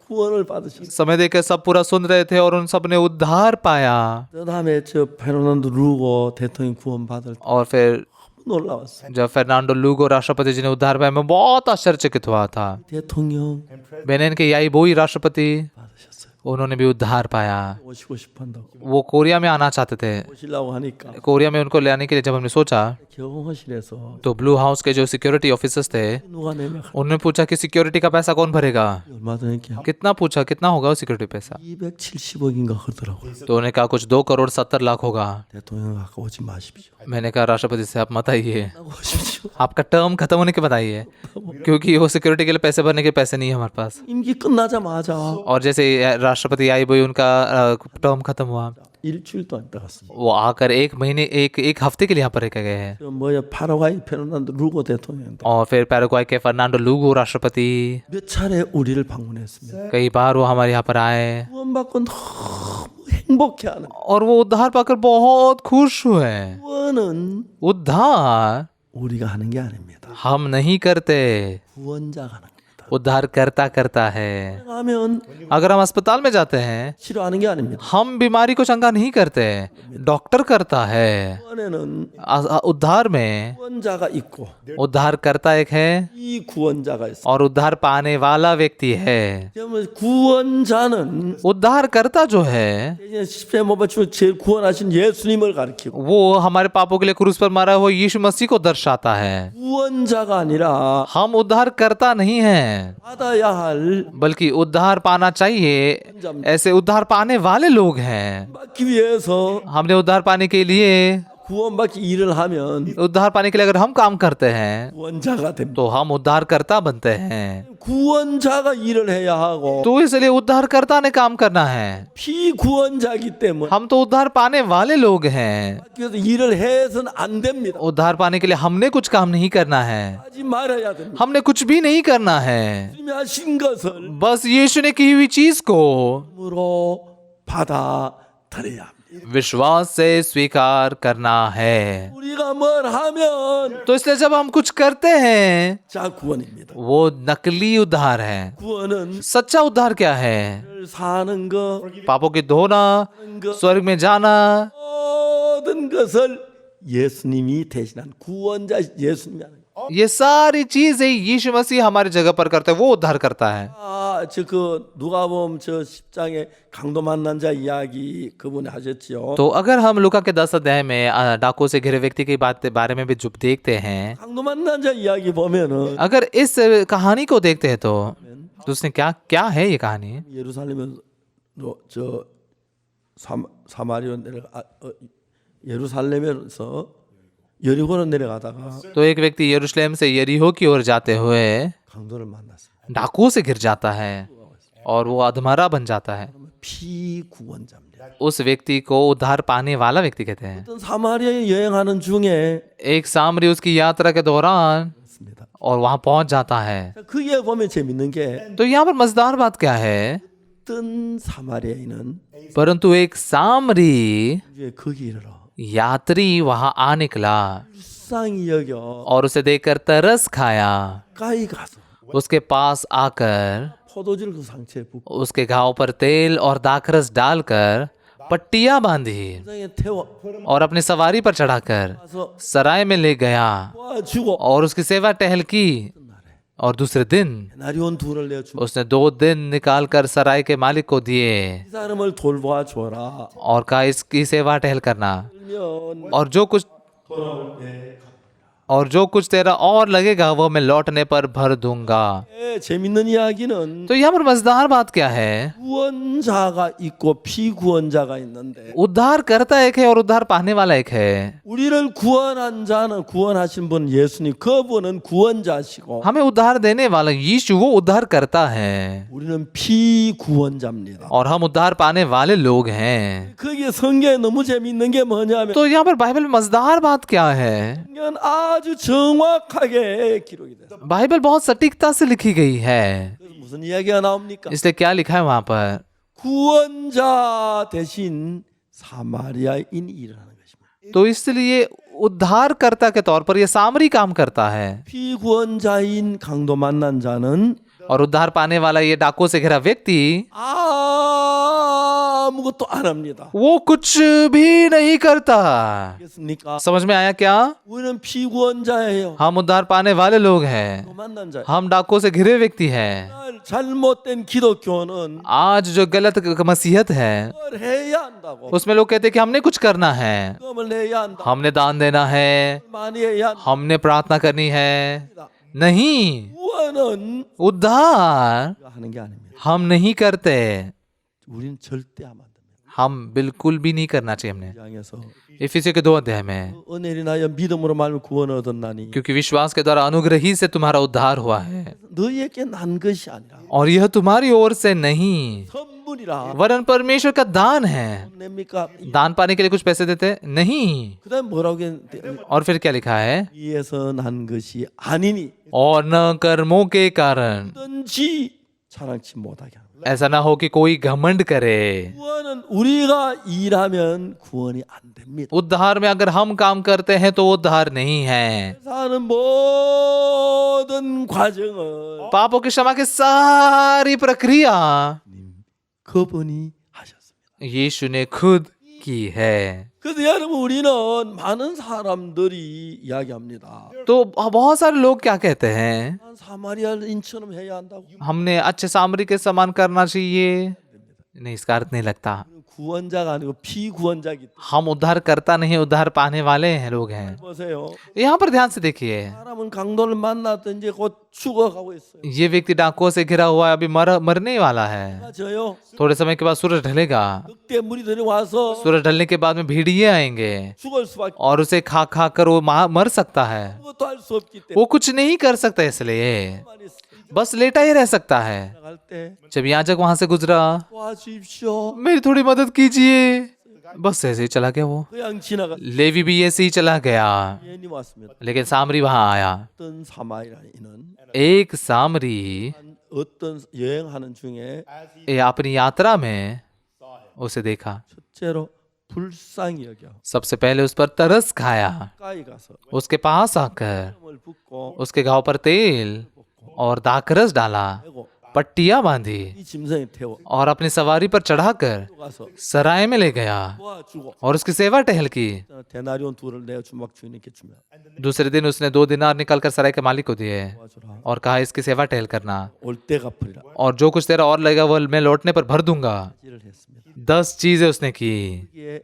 구원을 받으셨어요. समय देकर सब पूरा सुन रहे थे और उन सब ने उद्धार पाया। 그다음에 저 페르난도 루고 대통령 구원 받을 때 और फिर 놀라웠어요. जब फेर्नांडो लूगो राष्ट्रपति जी ने उद्धार पाया, मैं बहुत आश्चर्यचकित हुआ था। 대통령 बेनिन के याई बोई राष्ट्रपति, 받으셨어요. उन्होंने भी उद्धार पाया। 오시고 싶한다고 वो कोरिया में आना चाहते थे। 오시려고 हा니까 कोरिया में उनको ले आने के लिए जब हमने सोचा, 경호실에서 तो ब्लू हाउस के जो सिक्योरिटी ऑफिसर्स थे, 누가 내면 उन्होंने पूछा कि सिक्योरिटी का पैसा कौन भरेगा। 얼마 전에 이렇게 कितना पूछा, कितना होगा वो सिक्योरिटी पैसा। 270억인가 그러더라고요. तो उन्होंने कहा कुछ 2 करोड़ 70 लाख होगा। 대통령 갖고 오지 마십시오. मैंने कहा राष्ट्रपति से आप मत आइए, 하고 오십시오. आपका टर्म खत्म होने के बाद आइए, क्योंकि वो सिक्योरिटी के लिए पैसे भरने के पैसे नहीं है हमारे पास। 임기 끝나자마자 और जैसे राष्ट्रपति आई बोई उनका टर्म खत्म हुआ, 일주일도 안 따갔습니다. वो आकर 1 महीने एक हफ्ते के लिए यहाँ पर रह के गए हैं। 저 뭐야 파라과이 페르난도 루고 대통령도 और फिर पैराग्वाई के फर्नांडो लूगो राष्ट्रपति 몇 차례 우리를 방문했습니다. कई बार वो हमारे यहाँ पर आए 구원받고 너무 행복해하는 और वो उद्धार पाकर बहुत खुश हुए। 구원은 उद्धार 우리가 하는 게 아닙니다. हम नहीं करते, 구원자가 하는 겁니다. उद्धार करता है। 하면 अगर हम अस्पताल में जाते हैं, 치료하는 게 아닙니다. हम बीमारी को चंगा नहीं करते, डॉक्टर करता है। 구원에는 उद्धार में 구원자가 있고 उद्धार करता एक है 이 구원자가 있어. और उद्धार पाने वाला व्यक्ति है। 그러면 구원자는 उद्धार करता जो है 이제 십자가에 못 박히고 제 구원하신 예수님을 가리키고 वो हमारे पापों के लिए क्रूस पर मारा हुआ यीशु मसीह को दर्शाता है। 구원자가 아니라 हम उद्धार करता नहीं है, 받아야 할 बल्कि उद्धार पाना चाहिए ऐसे उद्धार पाने वाले लोग हैं। 받기 위해서 हमने उद्धार पाने के लिए, 구원받기 일을 하면 उद्धार पाने के लिए अगर हम काम करते हैं 구원자가 됩니다. तो हम उद्धारकर्ता बनते हैं। 구원자가 일을 해야 하고 तो इसलिए उद्धारकर्ता ने काम करना है। 피구원자이기 때문에 हम तो उद्धार पाने वाले लोग हैं। 그래서 일을 해서는 안 됩니다. उद्धार पाने के लिए हमने कुछ काम नहीं करना है, 하지 말아야 됩니다. हमने कुछ भी नहीं करना है। 주님이 하신 것을 बस यीशु ने की हुई चीज को 으로 받아들여야 합니다. विश्वास से स्वीकार करना है। 우리가 뭘 하면 तो इसलिए जब हम कुछ करते हैं 자 구원입니다. वो नकली उद्धार है। 구원은 सच्चा उद्धार क्या है? 사는 거 पापों की धोना, स्वर्ग में जाना, 모든 것을 예수님이 대신한 구원자 예수님이 하는 거예요. ये सारी चीजें यीशु मसीह हमारी जगह पर करते हैं, वो उद्धार करता है। 그 누가복음 저 10장에 강도 만난 자 이야기 그분이 하셨지요. तो अगर हम लूका के 10 अध्याय में डाकू से घिरे व्यक्ति की बात बारे में भी जब देखते हैं, 강도 만난 자 이야기 보면은 अगर इस कहानी को देखते हैं तो उसने क्या क्या है ये कहानी? 예루살렘에 저 사마리아 내려가 예루살렘에서 여리고로 내려가다가 तो एक व्यक्ति यरूशलेम से यरीहो की ओर जाते हुए 강도를 만났어요. डाकुओं से घिर जाता है और वो अधमरा बन जाता है। 피구원자입니다. उस व्यक्ति को उद्धार पाने वाला व्यक्ति कहते हैं। 어떤 사마리아에 여행하는 중에 एक सामरी उसकी यात्रा के दौरान 있습니다. और वहां पहुंच जाता है। 그게 보면 재밌는 게 तो यहाँ पर मजेदार बात क्या है? 어떤 사마리아인은 परंतु एक सामरी 이제 거기를 यात्री वहां आ निकला 불쌍히 여겨 और उसे देखकर तरस खाया। 가까이 가서 उसके पास आकर 포도주를 그 상처에 붓고 उसके घाव पर तेल और दाखरस डालकर पट्टियां बांधी 세상에 태워 और अपनी सवारी पर चढ़ाकर 가서 सराय में ले गया 도와주고 और उसकी सेवा टहल की। और दूसरे दिन 나리온 돈을 내주고 उसने 2 दिन निकाल कर सराय के मालिक को दिए 이 사람을 돌봐줘라. और कहा इसकी सेवा टहल करना, 그러면 और जो कुछ तेरा और लगेगा वो मैं लौटने पर भर दूंगा। 재밌는 이야기는 तो यहाँ पर मजेदार बात क्या है? 구원자가 있고 피구원자가 있는데 उद्धार करता एक है और उद्धार पाने वाला एक है। 우리를 구원한 자는 구원하신 분 예수님 그분은 구원자시고 हमें उद्धार देने वाला यीशु वो उद्धार करता है 우리는 피구원자입니다. और हम उद्धार पाने वाले लोग हैं। 그게 성경에 너무 재밌는 게 뭐냐면 तो यहाँ पर बाइबल में मजेदार बात क्या है? 성경은 아주 정확하게 기록이 됐어요. बाइबल बहुत सटीकता से लिखी गई है। 그래서 무슨 इ야기가 나옵니까? इसलिए क्या लिखा है वहां पर? 구원자 대신 사마리아인이 일어나는 것입니다. तो इसलिए उद्धारकर्ता के तौर पर यह सामरी काम करता है 피구원자인 강도 만난 자는 और उद्धार पाने वाला ये डाकुओं से घिरा व्यक्ति 아무것도 안 합니다. वो कुछ भी नहीं करता। 알겠습니까? समझ में आया क्या? 우리는 피구원자예요. हम उद्धार पाने वाले लोग हैं। 강도 만난 자. हम डाकुओं से घिरे व्यक्ति हैं। 잘못된 기독교는 आज जो गलत मसीहत है 그걸 해야 한다고. उसमें लोग कहते हैं कि हमने कुछ करना है, 금을 내야 한다. हमने दान देना है, 많이 해야 한다. हमने प्रार्थना करनी है। नहीं, 구원은 उद्धार 하는 게 아닙니다. हम नहीं करते। 우리는 절대 하면 안 됩니다. हम बिल्कुल भी नहीं करना चाहिए हमने। 양에서 इफिसियों के 2 अध्याय में, 은혜를 나여 믿음으로 말하면 구원을 얻었나니 क्योंकि विश्वास के द्वारा अनुग्रह ही से तुम्हारा उद्धार हुआ है 너희에게 난 것이 아니라 और यह तुम्हारी ओर से नहीं 선물이라. वरन परमेश्वर का दान है। 냅니까? दान पाने के लिए कुछ पैसे देते नहीं। 그다음 뭐라고 했는데 और फिर क्या लिखा है? 위에서 난 것이 아니니 और न कर्मों के कारण 든지 자랑치 못하게 하는 거예요. ऐसा ना हो कि कोई घमंड करे। 구원은 우리가 일하면 구원이 안 됩니다. उद्धार में अगर हम काम करते हैं तो उद्धार नहीं है। 사는 모든 과정을 पापों की क्षमा की सारी प्रक्रिया 그분이 하셨습니다. यीशु ने खुद की है। 그래서 여러분 우리는 많은 사람들이 이야기합니다. तो बहुत सारे लोग क्या कहते हैं? 사마리아인처럼 해야 한다고. हमने अच्छे सामरी के समान करना चाहिए। नहीं, इसका अर्थ नहीं लगता। 구원자가 아니고 피구원자기. हम उद्धार करता नहीं, उद्धार पाने वाले हैं लोग हैं। 보세요. यहाँ पर ध्यान से देखिए, 사람은 강도를 만났던 이제 곧 죽어가고 있어요. ये व्यक्ति डाकुओं से घिरा हुआ है, अभी मरने वाला है। 저요. थोड़े समय के बाद सूरज ढलेगा। 늑대 물이 들어와서 सूरज ढलने के बाद में भेड़िए आएंगे 죽을 수밖에. और उसे खा खा कर वो मर सकता है। 아무것도 할 수 없기 때문에. वो कुछ नहीं कर सकता, इसलिए बस लेटा ही रह सकता है। 갈 때 जब याजक वहां से गुजरा, 도와주십시오. मेरी थोड़ी मदद कीजिए, बस ऐसे ही चला गया वो। 그냥 지나가. लेवी भी ऐसे ही चला गया। 예언이 왔습니다. लेकिन सामरी वहां आया। 어떤 사마리아인은 एक सामरी 어떤 여행하는 중에 अपनी यात्रा में उसे देखा। 첫째로 불쌍히 여겨 सबसे पहले उस पर तरस खाया। 가까이 가서 उसके पास आकर 을 붓고 उसके घाव पर तेल और दाखरस डाला 하고 पट्टियां बांधी 이 짐승에 태워 और अपनी सवारी पर चढ़ाकर 또 가서 सराय में ले गया 도와주고 और उसकी सेवा टहल की। 데나리온 둘을 내어 주막 주인에게 주면 दूसरे दिन उसने 2 दिनार निकालकर सराय के मालिक को दिए 도와주라. और कहा इसकी सेवा टहल करना 올 때 갚으리라. और जो कुछ तेरा और लगेगा वो मैं लौटने पर भर दूंगा। 일을 했습니다. 10 चीजें उसने की। 이게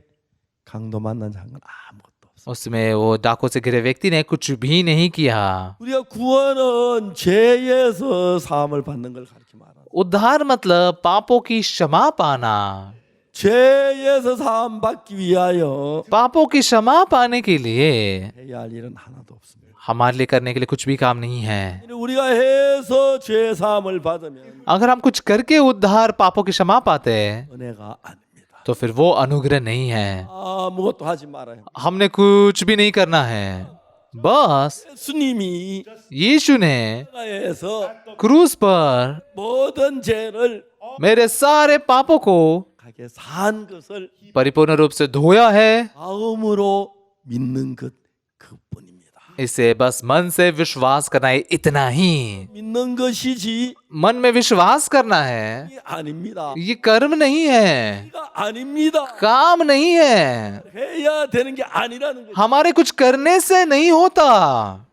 강도 만난 장은 아무것도 없어. उसमें वो डाकू से घिरे व्यक्ति ने कुछ भी नहीं किया। 우리가 구원은 죄에서 사함을 받는 걸 가르쳐 말하는. उद्धार मतलब पापों की क्षमा पाना। 죄에서 사함 받기 위하여 पापों की क्षमा पाने के लिए 해야 할 일은 하나도 없습니다. हमारे लिए करने के लिए कुछ भी काम नहीं है। 우리가 해서 죄 사함을 받으면 अगर हम कुछ करके उद्धार पापों की क्षमा पाते हैं 은혜가 아닙니다. तो फिर वो अनुग्रह नहीं है। 아무것도 하지 말아요. हमने कुछ भी नहीं करना है, बस 예수님이 यीशु ने 해서 क्रूस पर 모든 죄를 मेरे सारे पापों को 가게 산 것을 परिपूर्ण रूप से धोया है। 마음으로 믿는 것 그뿐입니다. इसे बस मन से विश्वास करना है, इतना ही। 믿는 것이지 मन में विश्वास करना है, 이게 아닙니다. ये कर्म नहीं है, 이가 아닙니다. काम नहीं है, 해야 되는 게 아니라는 거죠. हमारे कुछ करने से नहीं होता।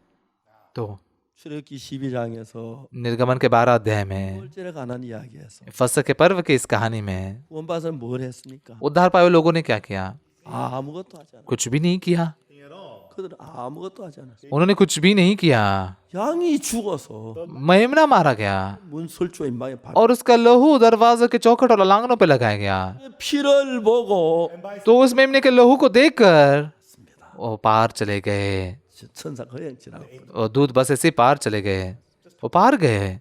तो 출애굽기 12장에서 निर्गमन के 12 अध्याय में 꼴죄를 관한 이야기에서 फसह के पर्व की इस कहानी में 구원받은 뭘 했습니까? उद्धार पाए हुए लोगों ने क्या किया? 아무것도 하지 않아. कुछ भी नहीं किया। 그들은 아무것도 하지 않았어. उन्होंने कुछ भी नहीं किया। 양이 죽어서 मेमना मारा गया 문 설조 임방에 박. और उसका लहू दरवाजे के चौखट और लांगनों पे लगाया गया। 피를 보고 तो उस मेमने के लहू को देखकर वो पार चले गए। 천사 그냥 지나고 और दूध बस ऐसे ही पार चले गए। वो पार गए।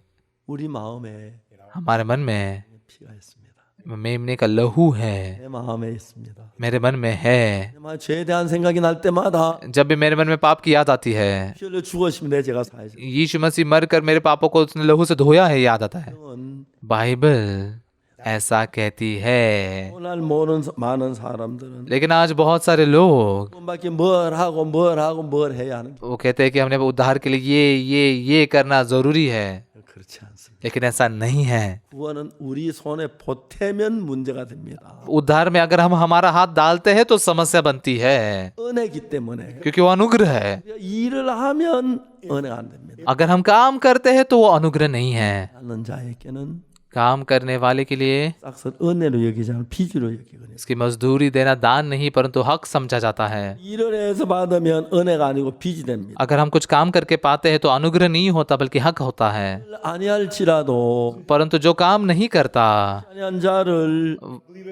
우리 마음에 हमारे मन में 피가 있습니다. मेमने का लहू है, 내 마음에 있습니다. मेरे मन में है। 내 마음에 죄에 대한 생각이 날 때마다 जब भी मेरे मन में पाप की याद आती है, 피 흘려 죽으시면 내 죄가 사해져. यीशु मसीह मरकर मेरे पापों को उसने लहू से धोया है, याद आता है। 그건 बाइबल ऐसा कहती है। 오늘 모르는 많은 사람들은 लेकिन आज बहुत सारे लोग 구원받기 뭘 하고 뭘 하고 뭘 해야 하는 वो कहते हैं कि हमने उद्धार के लिए ये करना जरूरी है, 그렇지 않습니다. लेकिन ऐसा नहीं है। 구원은 우리 손에 보태면 문제가 됩니다. उद्धार में अगर हम हमारा हाथ डालते हैं तो समस्या बनती है, 은혜기 때문에 क्योंकि वो अनुग्रह है। 일을 하면 은혜가 안 됩니다. अगर हम काम करते हैं तो वो अनुग्रह नहीं है। 하는 자에게는 काम करने वाले के लिए 싹을 은혜로 여기지 않고 빚으로 여기거든요. इसकी मजदूरी देना दान नहीं परंतु हक समझा जाता है। 일을 해서 받으면 은혜가 아니고 빚이 됩니다. अगर हम कुछ काम करके पाते हैं तो अनुग्रह नहीं होता बल्कि हक होता है। 아니할지라도 परंतु जो काम नहीं करता, 아니한 자를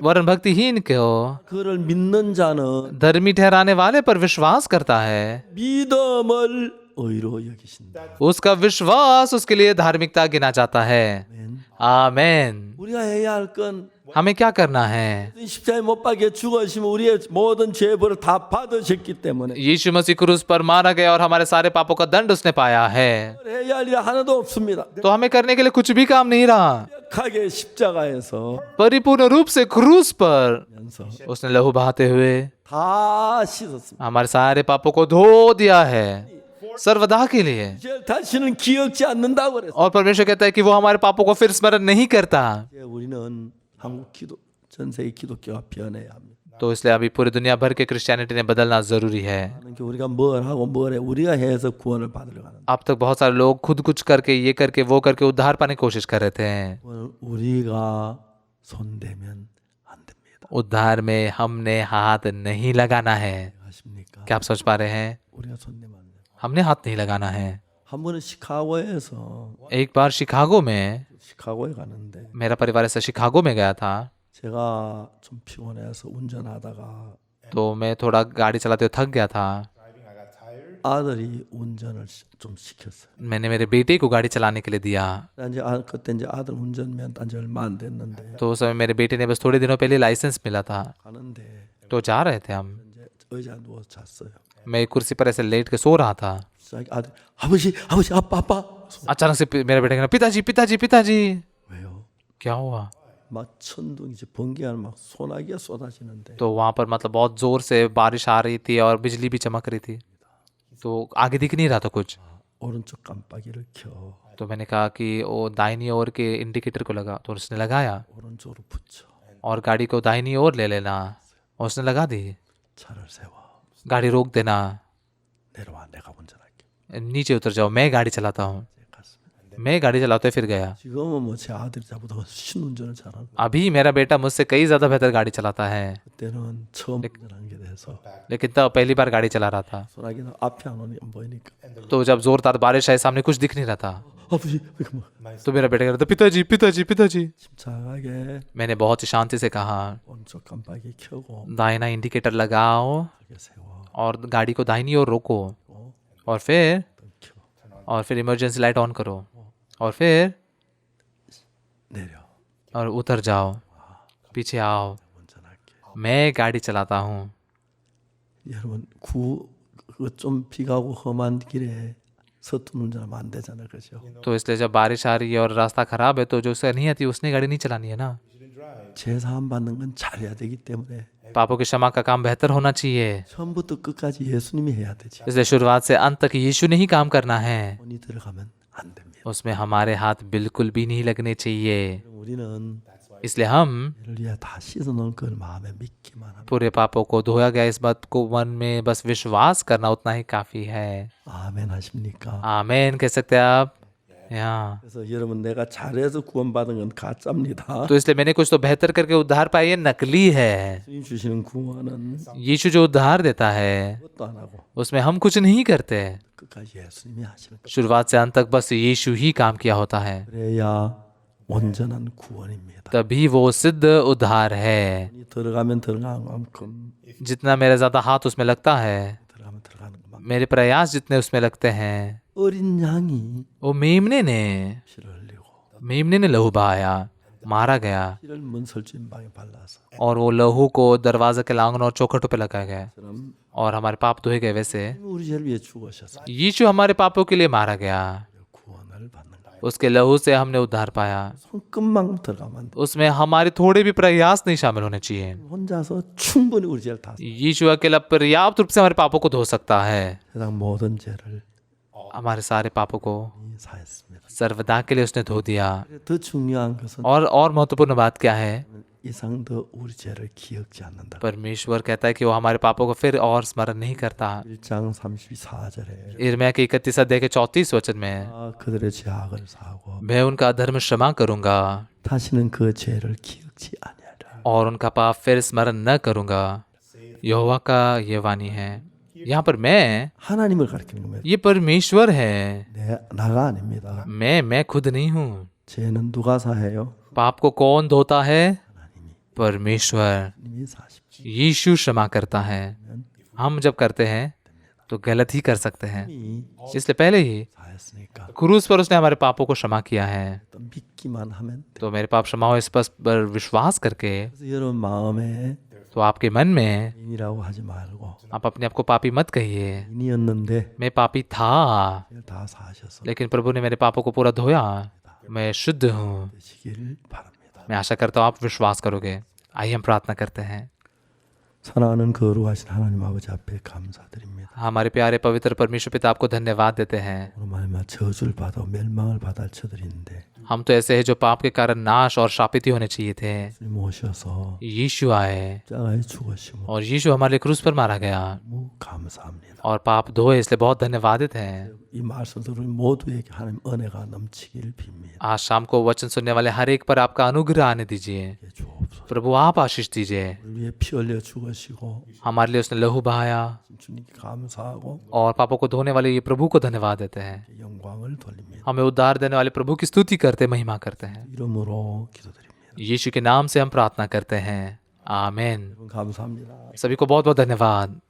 वरन भक्तिहीन को 그를 믿는 자는 धर्मी ठहराने वाले पर विश्वास करता है, 믿음을 의로 여기신다. उसका विश्वास उसके लिए धार्मिकता गिना जाता है। 아멘. आमेन। 우리가 해야 할 건 हमें क्या करना है? 십자가에 못 박혀 죽으시면 우리의 모든 죄벌을 다 받으셨기 때문에 यीशु मसीह क्रूस पर मारा गया और हमारे सारे पापों का दंड उसने पाया है। 해야 할 일 하나도 없습니다. तो हमें करने के लिए कुछ भी काम नहीं रहा। 하게 십자가에서 परिपूर्ण रूप से क्रूस पर 면서 उसने लहू बहाते हुए 다 씻었습니다. हमारे सारे पापों को धो दिया है, सर्वदा के लिए। 이제 다시는 기억지 않는다고 그랬어요. और परमेश्वर कहता है कि वो हमारे पापों को फिर स्मरण नहीं करता। 이제 우리는 한국 기도 전 세계 기독교가 변해야 합니다. तो इसलिए अभी पूरी दुनिया भर के क्रिश्चियनिटी ने बदलना जरूरी है। 하는 게 우리가 뭘 하고 뭘 해 우리가 해서 구원을 받으려고 하는. अब तक बहुत सारे लोग खुद कुछ करके ये करके वो करके उद्धार पाने की कोशिश कर रहे थे। 구원을 우리가 손대면 안 됩니다. उद्धार में हमने हाथ नहीं लगाना है। 아십니까? क्या आप सोच पा रहे हैं? 우리가 손대면 안 돼요. हमने हाथ नहीं लगाना है। 한 번은 시카고에서 एक बार शिकागो में, 시카고에 가는데 मेरा परिवार ऐसे शिकागो में गया था, 제가 좀 피곤해서 운전하다가 तो मैं थोड़ा गाड़ी चलाते हुए थक गया था। 아들이 운전을 좀 시켰어요. मैंने मेरे बेटे को गाड़ी चलाने के लिए दिया। 이제 그때 이제 아들 운전면 딴지 얼마 안 됐는데 तो उस समय मेरे बेटे ने बस थोड़े दिनों पहले लाइसेंस मिला था। 가는데 तो जा रहे थे हम। 이제 의자 누워서 잤어요. मैं एक कुर्सी पर ऐसे लेट के सो रहा था। 자기 아들 아버지 아빠 अचानक से मेरे बेटे ने पिताजी पिताजी पिताजी। 왜요? क्या हुआ? 막 천둥이 이제 번개가 막 소나기가 쏟아지는데 तो वहां पर मतलब बहुत जोर से बारिश आ रही थी और बिजली भी चमक रही थी। तो आगे दिख नहीं रहा था कुछ। 오른쪽 깜빡이를 켜 तो मैंने कहा कि वो दाहिनी ओर के इंडिकेटर को लगा, तो उसने लगाया। 오른쪽으로 붙여. और गाड़ी को दाहिनी ओर ले लेना, उसने लगा दी। 차를 세워. गाड़ी रोक देना, 내려와. 내가 운전할게. नीचे उतर जाओ, मैं गाड़ी चलाता हूँ। 갔습니다. मैं गाड़ी चलाते फिर गया। 지금은 뭐 제 아들이 저보다 신운전을 잘하고. अभी मेरा बेटा मुझसे कई ज़्यादा बेहतर गाड़ी चलाता है, 그때는 처음 운전한 게 돼서 लेकिन तब पहली बार गाड़ी चला रहा था। 소나기는 앞에 안 오니 안 보이니까. तो जब जोरदार बारिश आई, सामने कुछ दिख नहीं रहा था, 아버지, 이거 뭐 तो मेरा बेटा कह रहा था, पिताजी पिताजी पिताजी। 침착하게 मैंने बहुत ही शांति से कहा, 오른쪽 깜빡이 켜고 दाहिना इंडिकेटर लगाओ 저게 세워. और गाड़ी को दाहिनी ओर रोको, और फिर इमरजेंसी लाइट ऑन करो, और फिर 내려. और उतर जाओ, पीछे आओ, 운전할게. मैं गाड़ी चलाता हूँ। 여러분 좀 비가 오고 험한 길에 서툰 운전하면 안 되잖아요, 그렇죠? तो इसलिए जब बारिश आ रही है और रास्ता खराब है, तो जो उससे नहीं आती उसने गाड़ी नहीं चलानी है ना। 제사함 받는 건 잘해야 되기 때문에 पापों की क्षमा का काम बेहतर होना चाहिए, 처음부터 끝까지 예수님이 해야 되지. इसलिए शुरुआत से अंत तक यीशु ने ही काम करना है, 손이 들어가면 안 됩니다. उसमें हमारे हाथ बिल्कुल भी नहीं लगने चाहिए। 우리는 इसलिए हम 얘를 위해 다 씻어놓은 걸 마음에 믿기만 합니다. पूरे पापों को धोया गया इस बात को मन में बस विश्वास करना उतना ही काफी है। 아멘 하십니까? आमेन कह सकते हैं आप यहाँ। 그래서 여러분 내가 잘해서 구원받은 건 가짜입니다. तो इसलिए मैंने कुछ तो बेहतर करके उद्धार पाया, ये नकली है। 주님 주시는 구원은 यीशु जो उद्धार देता है 그것도 안 하고 उसमें हम कुछ नहीं करते, 끝까지 예수님이 하시는 거. शुरुआत से अंत तक बस यीशु ही काम किया होता है, 그래야 온전한 구원입니다. तभी वो सिद्ध उद्धार है। 손이 들어가면 들어간 만큼 जितना मेरा ज्यादा हाथ उसमें लगता है, 들어가면 들어가는 것만. मेरे प्रयास जितने उसमें लगते हैं, 어린 양이 वो मेमने ने लहू बहाया, मारा गया, 피를 문설주인 방에 발라서 और वो लहू को दरवाजे के लांगन और चौखटों पे लगाया गया, 그럼 और हमारे पाप धोए गए। वैसे 우리 죄를 위해 죽으셔서 यीशु हमारे पापों के लिए मारा गया, 구원을 받는 거예요. उसके लहू से हमने उद्धार पाया। 손끝만큼 들어가면 안 돼. उसमें हमारे थोड़े भी प्रयास नहीं शामिल होने चाहिए। 혼자서 충분히 우리 죄를 다 यीशु अकेला पर्याप्त रूप से हमारे पापों को धो सकता है। 세상 모든 죄를 हमारे सारे पापों को 사했습니다. सर्वदा के लिए उसने धो दिया। 더 중요한 것은 और महत्वपूर्ण बात क्या है? 이상 더 우리 죄를 기억지 않는다. परमेश्वर कहता है कि वो हमारे पापों को फिर और स्मरण नहीं करता। 1장 34절에 यिर्मयाह के 31 अध्याय के 34 वचन में, 그들의 죄악을 사하고 मैं उनका अधर्म क्षमा करूंगा 다시는 그 죄를 기억지 아니하리라. और उनका पाप फिर स्मरण न करूंगा। यहोवा का ये वाणी है। यहाँ पर मैं, 하나님을 가리키는 겁니다. ये परमेश्वर है, 나가 아닙니다. मैं खुद नहीं हूँ। 죄는 누가 사해요? पाप को कौन धोता है? 하나님이. परमेश्वर, 님이 사십시오. यीशु क्षमा करता है। हम जब करते हैं तो गलत ही कर सकते हैं, 이미 इसलिए पहले ही 사했으니까 क्रूस पर उसने हमारे पापों को क्षमा किया है। 또 믿기만 हा면 돼. तो मेरे पाप क्षमा हो, इस पर विश्वास करके, 그래서 여러분 마음에 तो आपके मन में 인이라고 하지 말고 आप अपने आप को पापी मत कहिए। 인이었는데 मैं पापी था, 죄를 다 사하셔서 लेकिन प्रभु ने मेरे पापों को पूरा धोया। मैं शुद्ध हूँ। 되시길 바랍니다. मैं आशा करता हूँ आप विश्वास करोगे। आइए हम प्रार्थना करते हैं। 사랑하는 거룩하신 하나님 아버지 앞에 감사드립니다. हमारे प्यारे पवित्र परमेश्वर पिता, आपको धन्यवाद देते हैं। 오늘 말마 저주를 받아 멸망을 받을 처들인데 हम तो ऐसे हैं जो पाप के कारण नाश और शापित ही होने चाहिए थे। 주님 오셔서 यीशु आए 십자가에 죽으시고 और यीशु हमारे लिए क्रूस पर मारा गया 너무 감사합니다. और पाप धोए, इसलिए बहुत धन्यवादित हैं। 이 말씀 들은 모두에게 하나님 은혜가 넘치길 빕니다. आज शाम को वचन सुनने वाले हर एक पर आपका अनुग्रह आने दीजिए। 주옵소서. प्रभु आप आशीष दीजिए। 우리 위해 피 흘려 죽으시고 हमारे लिए उसने लहू बहाया 주님께 감사하고 और पापों को धोने वाले ये प्रभु को धन्यवाद देते हैं। 영광을 돌립니다. हमें उद्धार देने वाले प्रभु की स्तुति करते, महिमा करते हैं। 이름으로 기도드립니다. यीशु के नाम से हम प्रार्थना करते हैं। आमीन। 여러분 감사합니다. सभी को बहुत बहुत धन्यवाद।